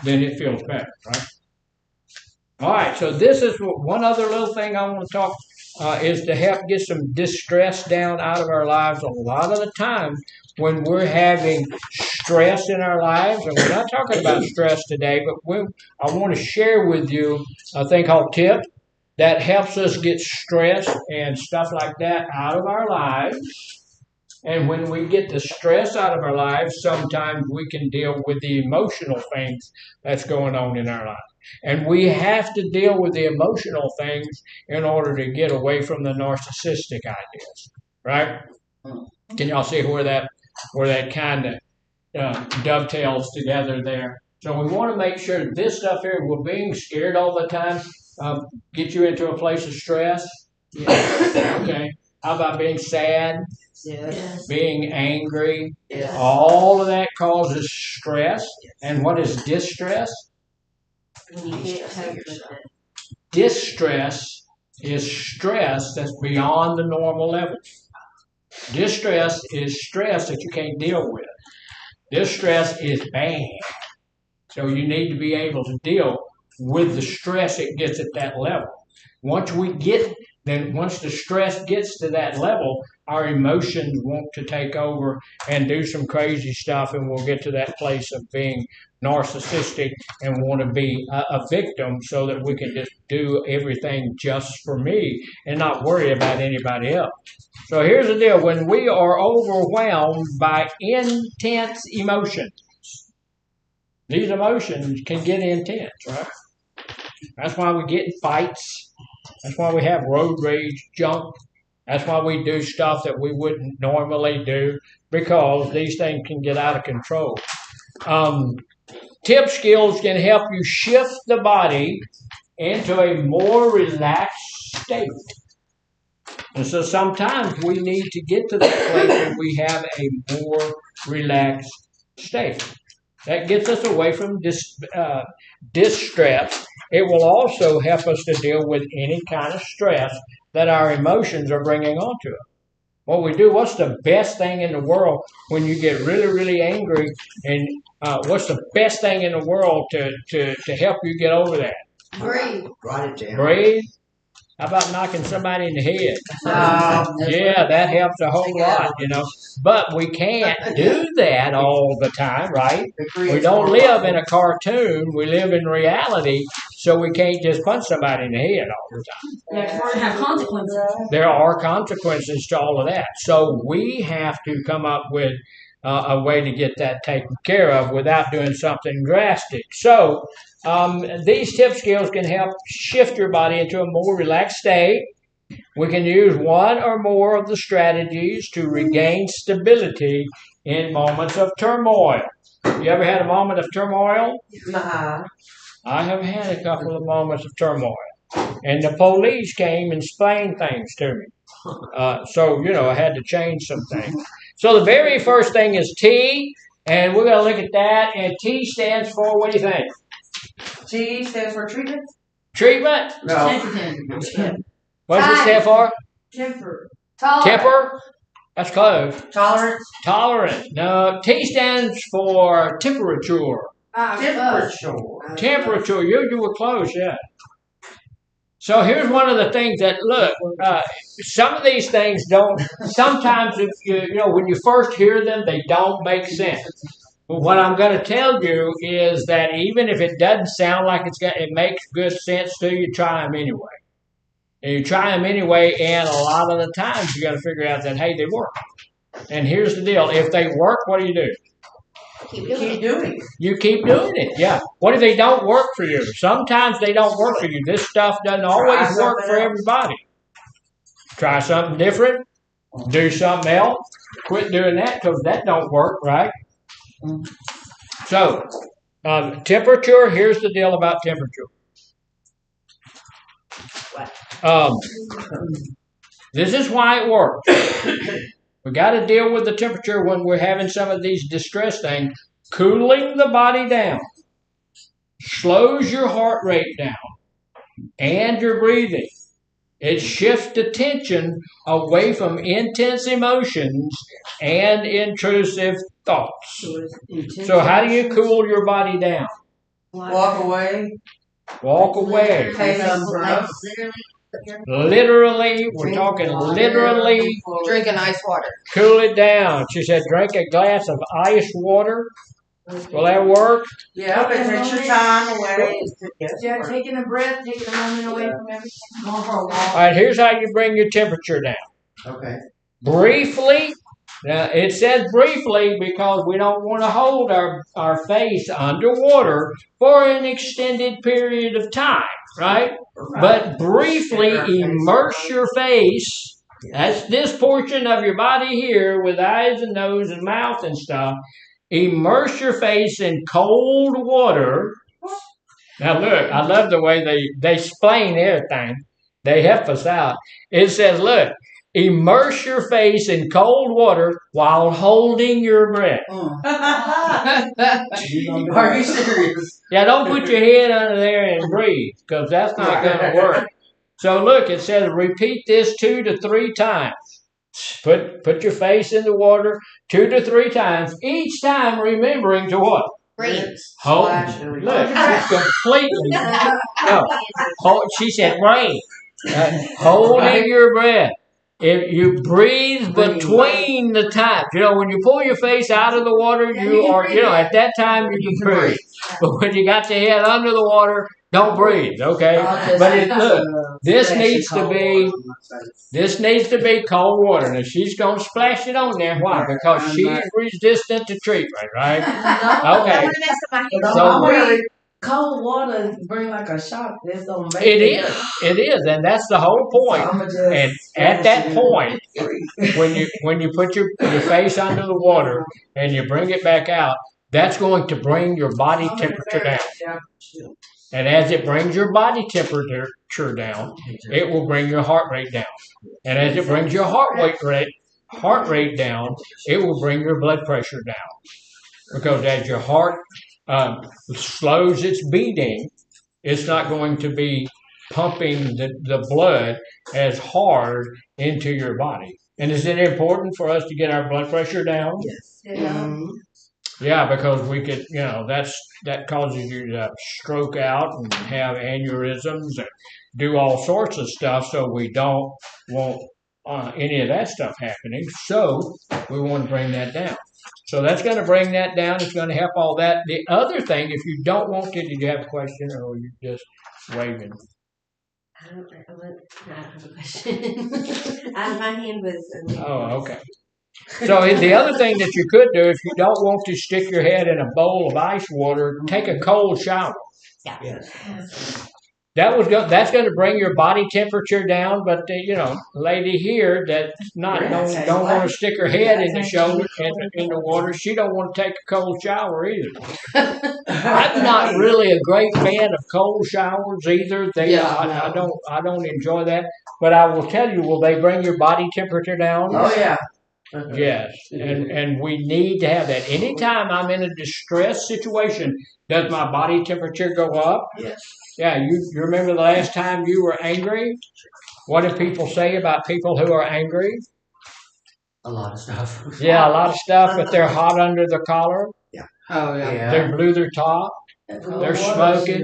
then it feels better, right? All right, so this is one other little thing I want to talk is to help get some distress down out of our lives. A lot of the time when we're having stress in our lives, and we're not talking about stress today, but I want to share with you a thing called TIP that helps us get stress and stuff like that out of our lives. And when we get the stress out of our lives, sometimes we can deal with the emotional things that's going on in our lives. And we have to deal with the emotional things in order to get away from the narcissistic ideas, right? Can y'all see where that kind of dovetails together there? So we want to make sure this stuff here, we're being scared all the time, get you into a place of stress. Yeah. Okay. How about being sad? Yes. Being angry? Yes. All of that causes stress. And what is distress? Distress is stress that's beyond the normal level. Distress is stress that you can't deal with. Distress is bad. So you need to be able to deal with the stress it gets at that level. Once we get then once the stress gets to that level, our emotions want to take over and do some crazy stuff, and we'll get to that place of being narcissistic and want to be a victim so that we can just do everything just for me and not worry about anybody else. So here's the deal. When we are overwhelmed by intense emotions, these emotions can get intense, right? That's why we get in fights. That's why we have road rage junk. That's why we do stuff that we wouldn't normally do, because these things can get out of control. Tip skills can help you shift the body into a more relaxed state. And so sometimes we need to get to that place where we have a more relaxed state. That gets us away from distress. It will also help us to deal with any kind of stress that our emotions are bringing onto us. What we do, what's the best thing in the world when you get really, really angry? And what's the best thing in the world to help you get over that? Breathe. Write it down. Breathe. How about knocking somebody in the head? Yeah, that helps a whole lot, you know. But we can't do that all the time, right? We don't live in a cartoon. We live in reality, so we can't just punch somebody in the head all the time. There's have consequences. There are consequences to all of that. So we have to come up with a way to get that taken care of without doing something drastic. So these tip skills can help shift your body into a more relaxed state. We can use one or more of the strategies to regain stability in moments of turmoil. You ever had a moment of turmoil? Nah. I have had a couple of moments of turmoil. And the police came and explained things to me. So, you know, I had to change some things. So the very first thing is T, and we're going to look at that. And T stands for, what do you think? T stands for treatment? Treatment? No. What does it stand for? Temper. Temper? That's close. Tolerance? Tolerance. No, T stands for temperature. Temperature. Temperature. You were close, yeah. So here's one of the things that, look, some of these things don't, sometimes if you know, when you first hear them, they don't make sense. But what I'm going to tell you is that even if it doesn't sound like it makes good sense to you, try them anyway. And you try them anyway, and a lot of the times you got to figure out that, hey, they work. And here's the deal. If they work, what do? Keep doing it. You keep doing it, yeah. What if they don't work for you? Sometimes they don't work for you. This stuff doesn't always work for everybody. Try something different. Do something else. Quit doing that because that don't work, right? So, temperature, here's the deal about temperature. This is why it works. We got to deal with the temperature when we're having some of these distress things. Cooling the body down slows your heart rate down and your breathing. It shifts the tension away from intense emotions and intrusive thoughts. So how do you cool your body down? Walk away. Walk away. Take some breath. Literally, we're talking literally. Drinking ice water. Cool it down. She said, drink a glass of ice water. Will that work? Yeah, but take your time away. Yeah, taking a breath, taking a moment away from everything. Going for a walk. All right, here's how you bring your temperature down. Okay. Briefly. Now, it says briefly because we don't want to hold our face underwater for an extended period of time, right? But briefly immerse your face. That's this portion of your body here with eyes and nose and mouth and stuff. Immerse your face in cold water. Now look, I love the way they explain everything. They help us out. It says, look, immerse your face in cold water while holding your breath. Are you serious? Yeah, don't put your head under there and breathe because that's not going to work. So look, it says repeat this 2 to 3 times. Put your face in the water 2 to 3 times, each time remembering to what? Breathe. Hold. Look, she's completely. No. Hold, she said breathe. Holding Right. your breath. If you breathe between the times, when you pull your face out of the water, you are, at that time you can breathe. But when you got your head under the water, don't breathe, okay? But look, this needs to be cold water. Now she's gonna splash it on there. Why? Because she's resistant to treatment, right? Okay. So cold water bring like a shock. That's gonna make it is, and that's the whole point. And at that point, when you put your face under the water and you bring it back out, that's going to bring your body temperature down. And as it brings your body temperature down, it will bring your heart rate down. And as it brings your heart rate down, it will bring your blood pressure down. Because as your heart slows its beating, it's not going to be pumping the blood as hard into your body. And is it important for us to get our blood pressure down? Yes. Yeah, because we could, that causes you to stroke out and have aneurysms and do all sorts of stuff. So we don't want any of that stuff happening. So we want to bring that down. So that's going to bring that down. It's going to help all that. The other thing, if you don't want to, did you have a question or were you just waving? I don't have a question. My hand was. Oh, okay. So the other thing that you could do, if you don't want to stick your head in a bowl of ice water, take a cold shower. Yeah. Yes. That's going to bring your body temperature down, but lady here that's don't want to stick her head in the shoulder in the water. She don't want to take a cold shower either. I'm not really a great fan of cold showers either. I don't enjoy that. But I will tell you, will they bring your body temperature down? Oh yeah. Yes, and we need to have that. Anytime I'm in a distress situation, does my body temperature go up? Yes. Yeah, you remember the last time you were angry? What do people say about people who are angry? A lot of stuff. Yeah, a lot of stuff, but they're hot under the collar. Yeah. Oh yeah. They blew their top. They're smoking.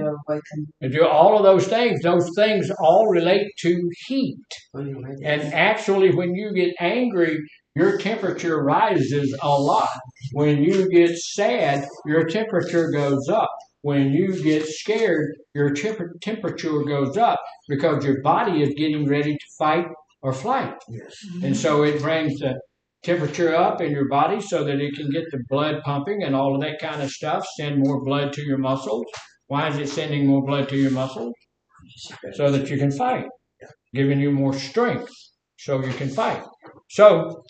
They do all of those things. Those things all relate to heat. And actually, when you get angry, your temperature rises a lot. When you get sad, your temperature goes up. When you get scared, your temperature goes up because your body is getting ready to fight or flight. Yes. And so it brings the temperature up in your body so that it can get the blood pumping and all of that kind of stuff, send more blood to your muscles. Why is it sending more blood to your muscles? So that you can fight, giving you more strength so you can fight. So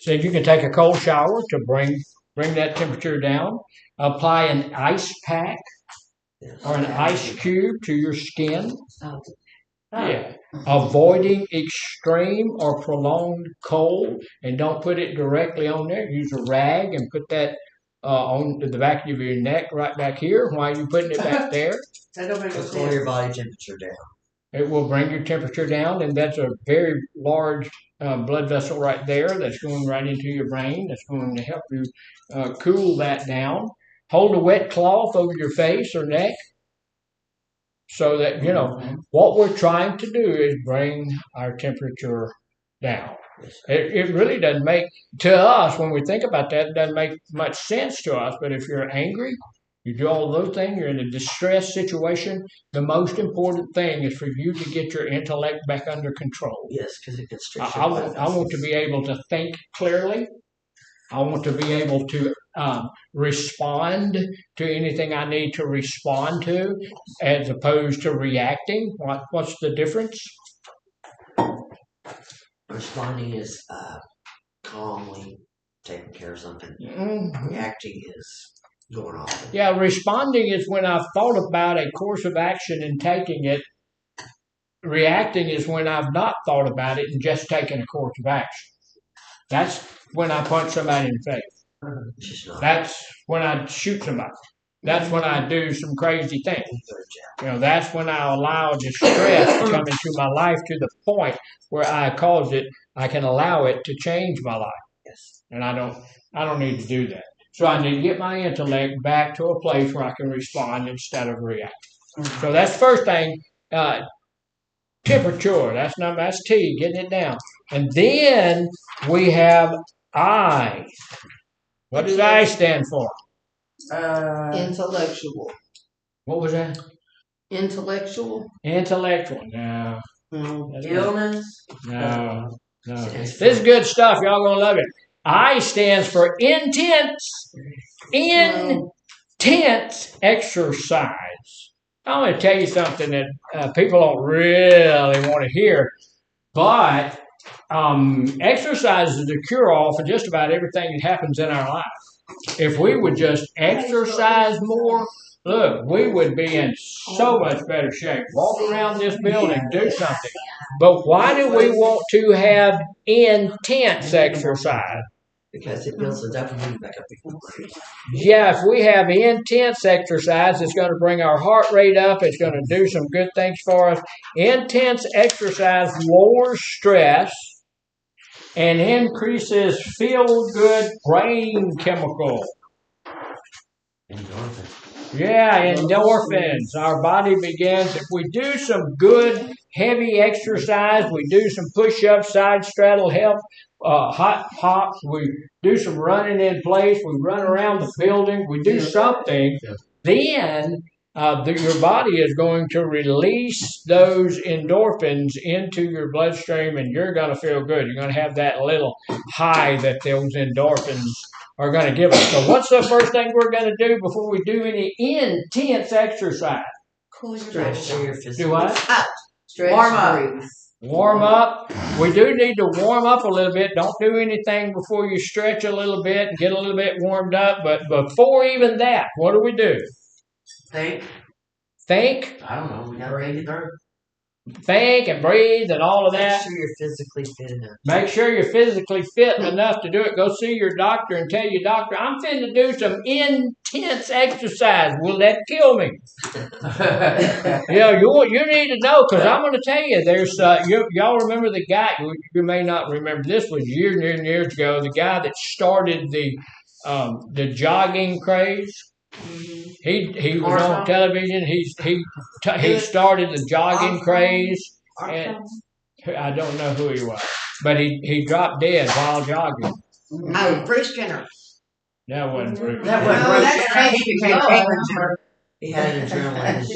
you can take a cold shower to bring that temperature down. Apply an ice pack or an ice cube to your skin. Yeah. Avoiding extreme or prolonged cold, and don't put it directly on there. Use a rag and put that on the back of your neck, right back here. Why are you putting it back there? It'll cool your body temperature down. It will bring your temperature down, and that's a very large blood vessel right there that's going right into your brain. That's going to help you cool that down. Hold a wet cloth over your face or neck so that, what we're trying to do is bring our temperature down. It really doesn't make, to us, when we think about that, it doesn't make much sense to us. But if you're angry, you do all those things, you're in a distress situation, the most important thing is for you to get your intellect back under control. Yes, because it gets I want to be able to think clearly. I want to be able to respond to anything I need to respond to as opposed to reacting. What's the difference? Responding is calmly taking care of something. Mm-hmm. Reacting is going off. Yeah, responding is when I've thought about a course of action and taking it. Reacting is when I've not thought about it and just taken a course of action. That's when I punch somebody in the face. That's when I shoot somebody. That's when I do some crazy things. That's when I allow distress to come into my life to the point where I can allow it to change my life. Yes. And I don't need to do that. So I need to get my intellect back to a place where I can respond instead of react. So that's the first thing. Temperature. That's T. Getting it down. And then we have I. What does I stand for? Intellectual. What was that? Intellectual. Intellectual. No. Illness. No. This is good stuff. Y'all gonna love it. I stands for intense. Intense exercise. I'm going to tell you something that people don't really want to hear, but exercise is the cure-all for just about everything that happens in our life. If we would just exercise more, look, we would be in so much better shape. Walk around this building, do something. But why do we want to have intense exercise? Because it builds the dopamine back up before. Yeah, if we have intense exercise, it's going to bring our heart rate up. It's going to do some good things for us. Intense exercise lowers stress and increases feel-good brain chemical. Yeah, endorphins. Our body begins, if we do some good, heavy exercise, we do some push-ups, side straddle, hot pops, we do some running in place, we run around the building, we do something, then your body is going to release those endorphins into your bloodstream and you're going to feel good. You're going to have that little high that those endorphins are going to give us. So what's the first thing we're going to do before we do any intense exercise? Stretch your physical. Do what? Stretch. Warm up. Warm up. We do need to warm up a little bit. Don't do anything before you stretch a little bit and get a little bit warmed up. But before even that, what do we do? Think. Think. I don't know. We gotta breathe it through. Think and breathe and all of that. Make sure you're physically fit enough. Make sure you're physically fit enough to do it. Go see your doctor and tell your doctor, I'm finna do some intense exercise. Will that kill me? Yeah, you need to know because I'm going to tell you. There's y'all remember the guy? You may not remember. This was years and years ago. The guy that started the jogging craze. He was on television. He started the jogging craze, and I don't know who he was, but he dropped dead while jogging. Oh, Bruce Jenner. That wasn't Bruce. That wasn't Bruce Jenner. He became famous. He had an adrenaline.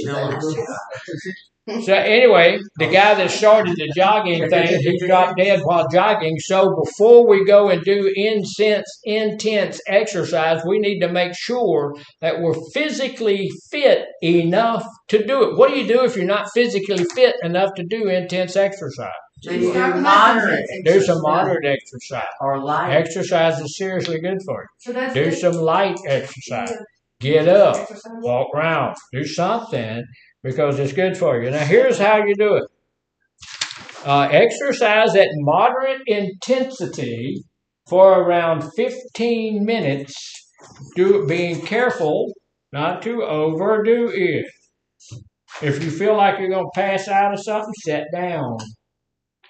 So anyway, the guy that started the jogging thing, he dropped dead while jogging. So before we go and do intense exercise, we need to make sure that we're physically fit enough to do it. What do you do if you're not physically fit enough to do intense exercise? Do moderate. Do some moderate exercise. Or light. Exercise is seriously good for you. So Do some light exercise. Get up, walk around, do something because it's good for you. Now, here's how you do it. Exercise at moderate intensity for around 15 minutes. Do it being careful not to overdo it. If you feel like you're going to pass out or something, sit down.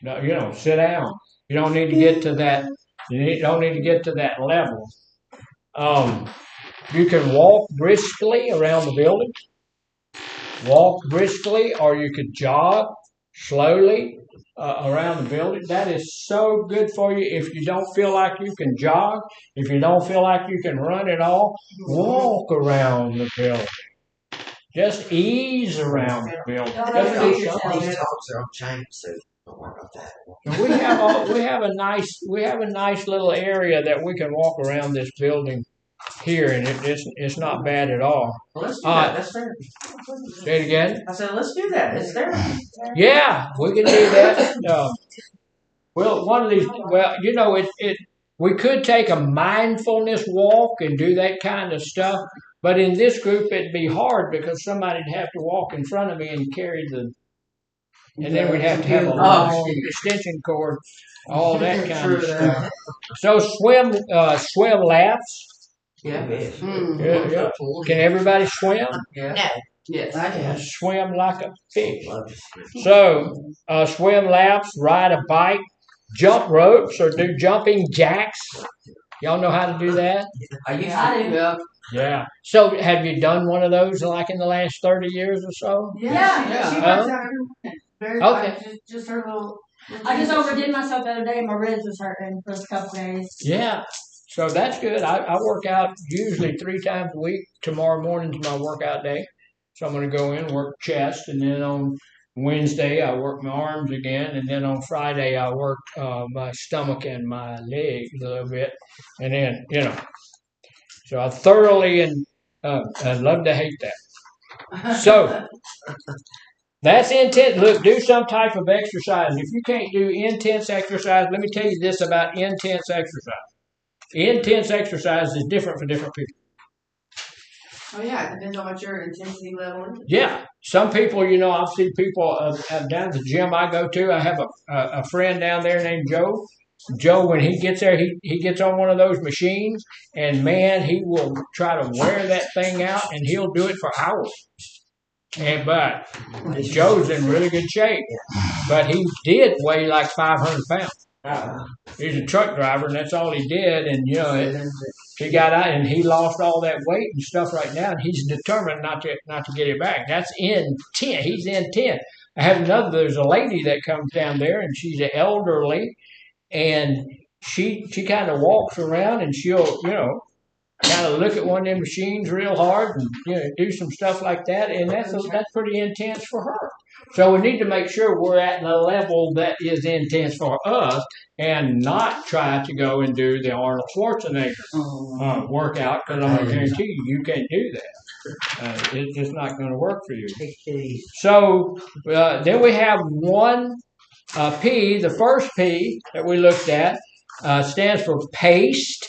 No, sit down. You don't need to get to that. You don't need to get to that level. You can walk briskly around the building. Walk briskly, or you could jog slowly around the building. That is so good for you. If you don't feel like you can jog, if you don't feel like you can run at all, walk around the building. Just ease around the building. These dogs are on chains, so don't worry about that. And we have a nice little area that we can walk around this building here, and it's not bad at all. Well, let's do that. That's fair. Say it again. I said, let's do that. It's there. Yeah, we can do that. Well, one of these. Well, we could take a mindfulness walk and do that kind of stuff, but in this group it'd be hard because somebody'd have to walk in front of me and carry and then we'd have to have a long extension cord, all that kind of stuff. So swim laps. Yeah. Yeah. Can everybody swim? Yeah. No. Yes. I can. Swim like a fish. So, swim laps, ride a bike, jump ropes, or do jumping jacks. Y'all know how to do that? I used to. Yeah. Yeah. So, have you done one of those like in the last 30 years or so? Yeah. Yeah. She Huh? works out. Very Okay. just her little. I just overdid myself the other day. My ribs was hurting for a couple days. Yeah. So that's good. I work out usually 3 times a week. Tomorrow morning's my workout day. So I'm going to go in, work chest, and then on Wednesday I work my arms again, and then on Friday I work my stomach and my legs a little bit, and then So I thoroughly and I love to hate that. So that's intense. Look, do some type of exercise. If you can't do intense exercise, let me tell you this about intense exercise. Intense exercise is different for different people. Oh yeah, it depends on what your intensity level is. Yeah, some people, I've seen people down at the gym I go to. I have a friend down there named Joe. Joe, when he gets there, he gets on one of those machines, and man, he will try to wear that thing out, and he'll do it for hours. But Joe's in really good shape, but he did weigh like 500 pounds. He's a truck driver, and that's all he did. And he got out and he lost all that weight and stuff right now, and he's determined not to get it back. That's intent. He's intent. I have there's a lady that comes down there, and she's elderly, and she kind of walks around, and she'll kind of look at one of them machines real hard, and do some stuff like that, and that's pretty intense for her. So we need to make sure we're at the level that is intense for us, and not try to go and do the Arnold Schwarzenegger workout, because I'm going to guarantee you can't do that. It's just not going to work for you. So then we have one P. The first P that we looked at stands for paced.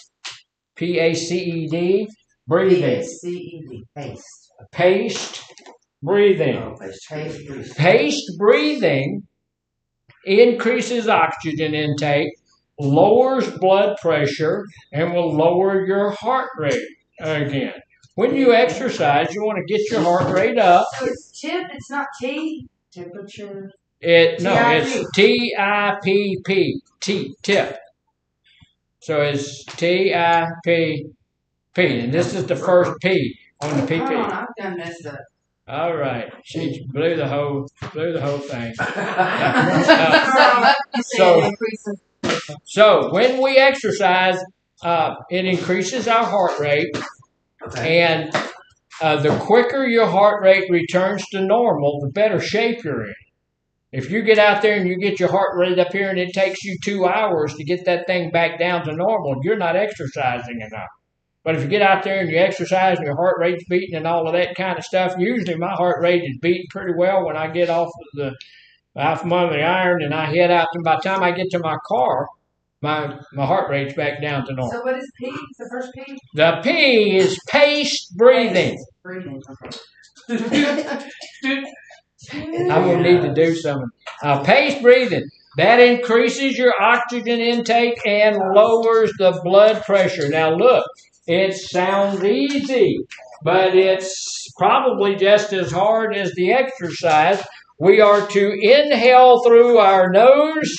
P-A-C-E-D, breathing. P-A-C-E-D, paced. Paced breathing. Oh, paced breathing. Paced breathing increases oxygen intake, lowers blood pressure, and will lower your heart rate again. When you exercise, you want to get your heart rate up. So it's tip, it's not T? Temperature? It's T-I-P-P, tip. So it's T-I-P-P, and this is the first P on the PP. Hold on, I've done messed up. All right, she blew the whole thing. So when we exercise, it increases our heart rate, and the quicker your heart rate returns to normal, the better shape you're in. If you get out there and you get your heart rate up here and it takes you 2 hours to get that thing back down to normal, you're not exercising enough. But if you get out there and you exercise and your heart rate's beating and all of that kind of stuff, usually my heart rate is beating pretty well when I get off from under the iron and I head out. And by the time I get to my car, my heart rate's back down to normal. So what is P? The first P? The P is paced breathing. Breathing, okay. I'm going to need to do something. Paced breathing. That increases your oxygen intake and lowers the blood pressure. Now look, it sounds easy, but it's probably just as hard as the exercise. We are to inhale through our nose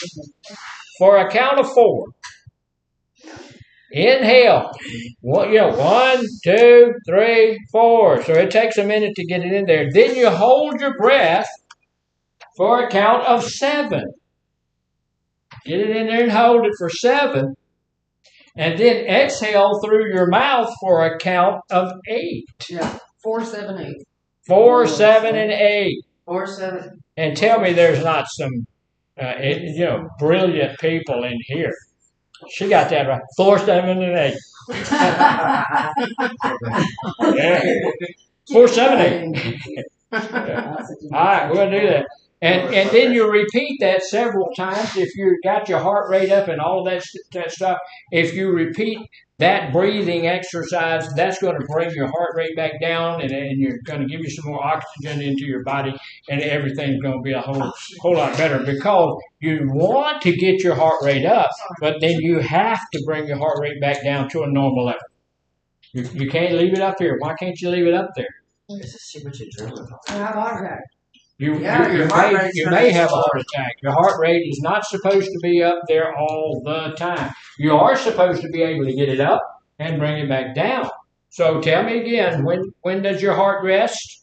for a count of 4. Inhale. 1, 2, 3, 4. So it takes a minute to get it in there. Then you hold your breath for a count of 7. Get it in there and hold it for 7. And then exhale through your mouth for a count of 8. Yeah. 4, 7, 8. 4, 7, and 8. 4, 7. And tell me there's not some, brilliant people in here. She got that right. 4, 7, and 8. Yeah. 4, 7, 8. Yeah. All right, we'll do that. And then you repeat that several times. If you got your heart rate up and all that stuff, if you repeat that breathing exercise, that's going to bring your heart rate back down, and you're going to give you some more oxygen into your body, and everything's going to be a whole lot better, because you want to get your heart rate up, but then you have to bring your heart rate back down to a normal level. You can't leave it up here. Why can't you leave it up there? Just see what you're doing. I have a heart attack. You may have a heart attack. Your heart rate is not supposed to be up there all the time. You are supposed to be able to get it up and bring it back down. So tell me again, when does your heart rest?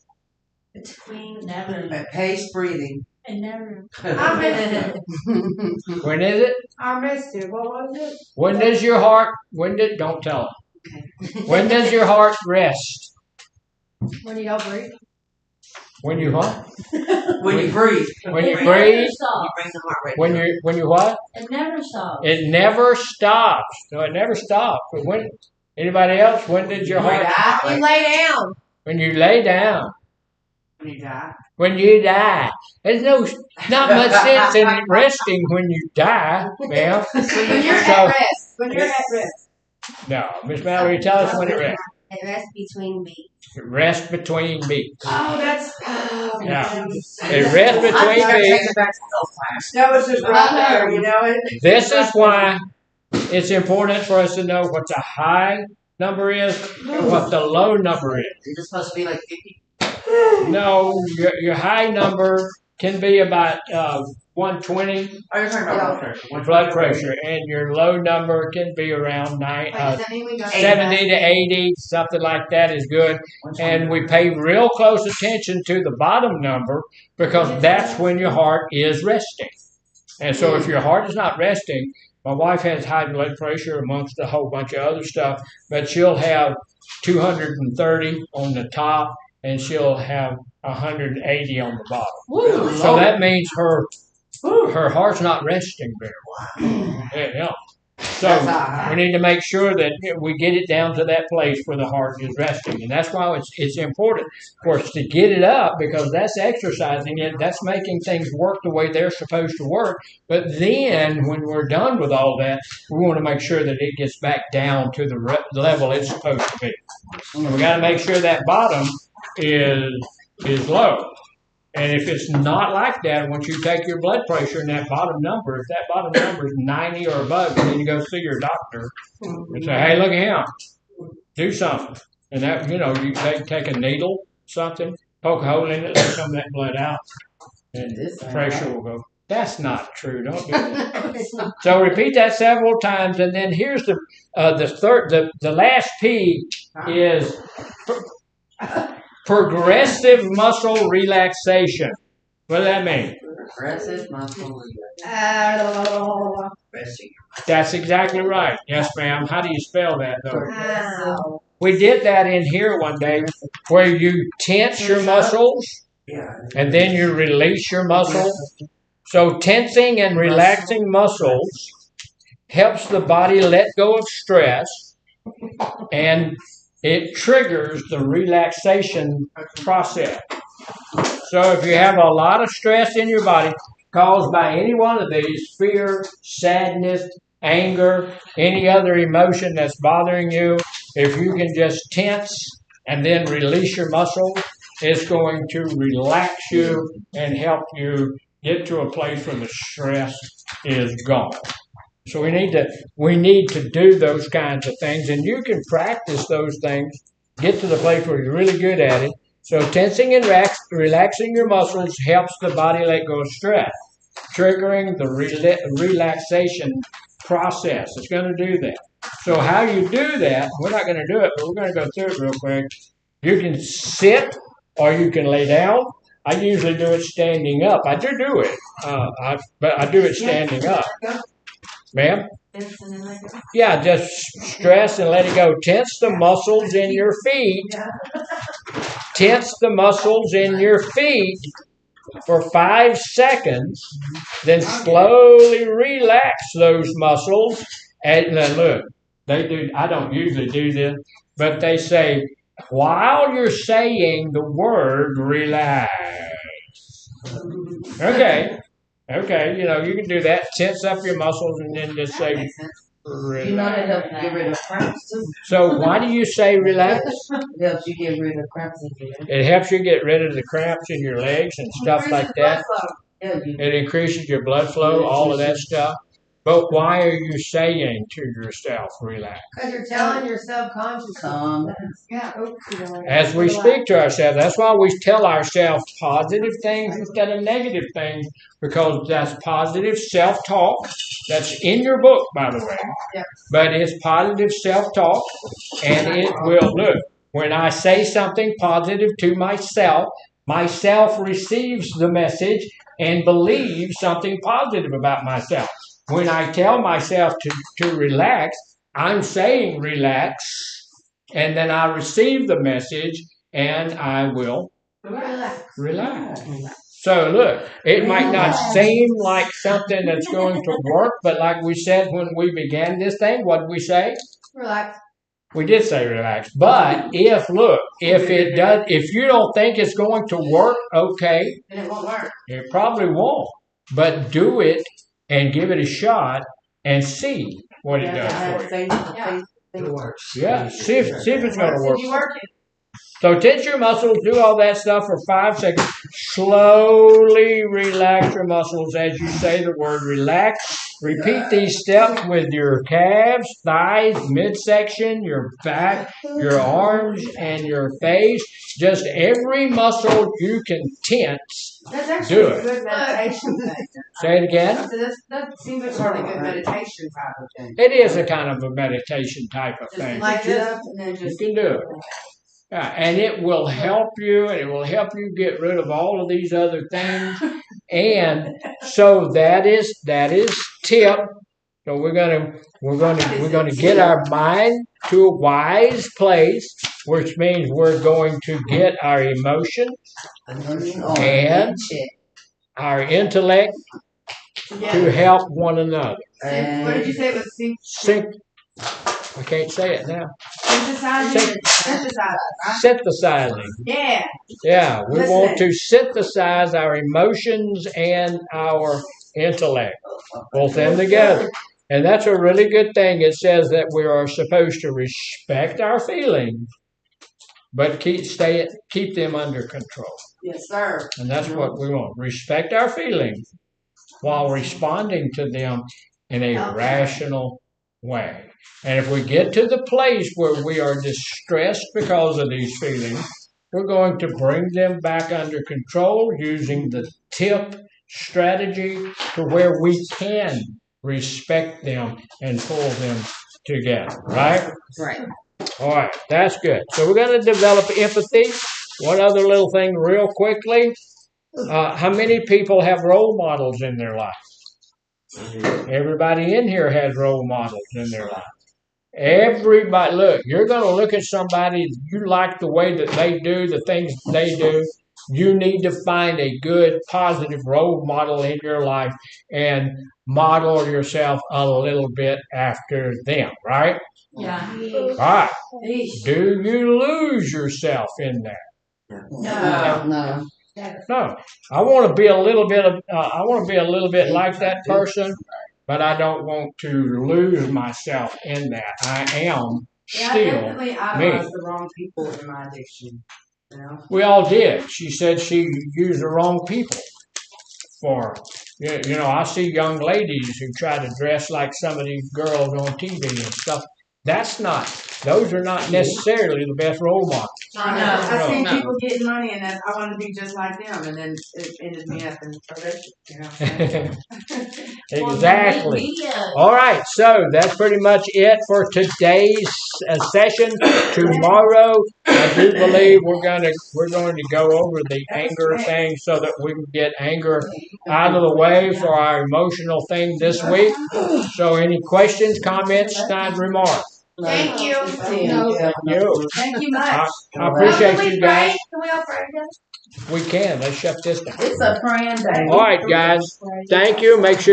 Between 7. Paced breathing. And never. I missed it. When is it? I missed it. What was it? When does your heart, don't tell them. When does your heart rest? When you don't breathe. When you what? When you breathe. When you It breathe? never stops. Bring the heart rate When down. you what? It never stops. It never stops. No, it never stops. But when, anybody else, when did your heart? You lay down. When you lay down. When you die. When you die. There's not much sense in resting when you die, ma'am. When you're So- at rest. When you're at rest. No, Miss Mallory, tell us when it rests. It rests between beats. It rests between beats. Oh, that's. Yeah. It rests between Take beats. it back to health class. That was just right there, you know it. This is why it's important for us to know what the high number is and what the low number is. Is it supposed to be like 50? No, your high number can be about 120 Oh, you're talking about blood pressure. blood pressure, and your low number can be around Wait, does that mean we got 70 to 80, something like that is good. And we pay real close attention to the bottom number because that's when your heart is resting. And so if your heart is not resting, my wife has high blood pressure amongst a whole bunch of other stuff, but she'll have 230 on the top and she'll have 180 on the bottom. So that means her heart's not resting very well. Yeah. So we need to make sure that we get it down to that place where the heart is resting. And that's why it's important for us to get it up because that's exercising it. That's making things work the way they're supposed to work. But then when we're done with all that, we want to make sure that it gets back down to the level it's supposed to be. And we got to make sure that bottom is low. And if it's not like that, once you take your blood pressure and that bottom number, if that bottom number is 90 or above, you need to go see your doctor and say, hey, look at him. Do something. And that, you take a needle, something, poke a hole in it, let some of that blood out, and pressure will go. That's not true. Don't do that. So repeat that several times, and then here's the last P is progressive muscle relaxation. What does that mean? Progressive muscle relaxation. That's exactly right. Yes, ma'am. How do you spell that, though? Wow. We did that in here one day where you tense your muscles Yeah. and then you release your muscles. So tensing and relaxing muscles helps the body let go of stress and it triggers the relaxation process. So if you have a lot of stress in your body caused by any one of these, fear, sadness, anger, any other emotion that's bothering you, if you can just tense and then release your muscle, it's going to relax you and help you get to a place where the stress is gone. So we need to do those kinds of things, and you can practice those things, get to the place where you're really good at it. So tensing and relaxing your muscles helps the body let go of stress, triggering the relaxation process. It's going to do that. So how you do that, we're not going to do it, but we're going to go through it real quick. You can sit or you can lay down. I usually do it standing up. I do it, but I do it standing up. Ma'am? Yeah, just stress and let it go. Tense the muscles in your feet. Tense the muscles in your feet for 5 seconds. Then slowly relax those muscles. And then look, they do. I don't usually do this, but they say, while you're saying the word relax. Okay, you can do that. Tense up your muscles and then just say relax. You know that helps you get rid of cramps too. So why do you say relax? It helps you get rid of cramps in your legs. It helps you get rid of the cramps in your legs and stuff like that. Yeah, you It increases your blood flow, all of that stuff. But why are you saying to yourself, relax? Because you're telling your subconscious. calm. Yeah. Oops, you don't want to As we relax. speak to ourselves, that's why we tell ourselves positive things instead of negative things, because that's positive self-talk. That's in your book, by the way. Yep. But it's positive self-talk, and it will, look, when I say something positive to myself receives the message, and believe something positive about myself. When I tell myself to relax, I'm saying relax, and then I receive the message and I will relax. So look, it might not seem like something that's going to work, but like we said when we began this thing, what did we say? Relax. We did say relax. But if it does, if you don't think it's going to work, okay, And it won't work. it probably won't. But do it and give it a shot and see what it does for you. It works. Yeah, see if it's going to work. You work it. So tense your muscles, do all that stuff for 5 seconds. Slowly relax your muscles as you say the word relax. Repeat these steps with your calves, thighs, midsection, your back, your arms, and your face. Just every muscle you can tense. That's actually Do a it. good meditation thing. Say it again. So that seems like a really good meditation type of thing. It is a kind of a meditation type of thing. Like this, and then You just can do it. Yeah, and it will help you, and it will help you get rid of all of these other things. And so that is tip. So we're gonna get our mind to a wise place, which means we're going to get our emotions and our intellect to help one another. what did you say it was? I can't say it now. Synthesizing. Synthesizing. Yeah. Yeah, we want to synthesize our emotions and our intellect, both them together. And that's a really good thing. It says that we are supposed to respect our feelings, but keep them under control. Yes, sir. And that's what we want. Respect our feelings while responding to them in a rational way. And if we get to the place where we are distressed because of these feelings, we're going to bring them back under control using the tip strategy to where we can respect them and pull them together, right? Right. All right, that's good. So we're going to develop empathy. One other little thing real quickly. How many people have role models in their life? Everybody in here has role models in their life. Everybody, look, you're going to look at somebody, you like the way that they do, the things they do. You need to find a good, positive role model in your life and model yourself a little bit after them, right? Yeah. All right. Do you lose yourself in that? No. No. I want to be a little bit like that person, but I don't want to lose myself in that. I am Yeah, I still definitely me. idolized the wrong people in my addiction. You know? We all did. She said she used the wrong people for, you know, I see young ladies who try to dress like some of these girls on TV and stuff. Those are not necessarily the best role models. I seen people getting money and I wanted to be just like them, and then it ended me up in a relationship. You know? Exactly. All right, so that's pretty much it for today's session. Tomorrow, I do believe we're going to go over the anger thing so that we can get anger out of the way for our emotional thing this week. So, any questions, comments, snide remarks? Thank you. Thank you. Thank you much. I appreciate Can we you guys. pray? Can we all pray together? We can. Let's shut this down. It's a praying day. All right, guys. Thank you. Make sure.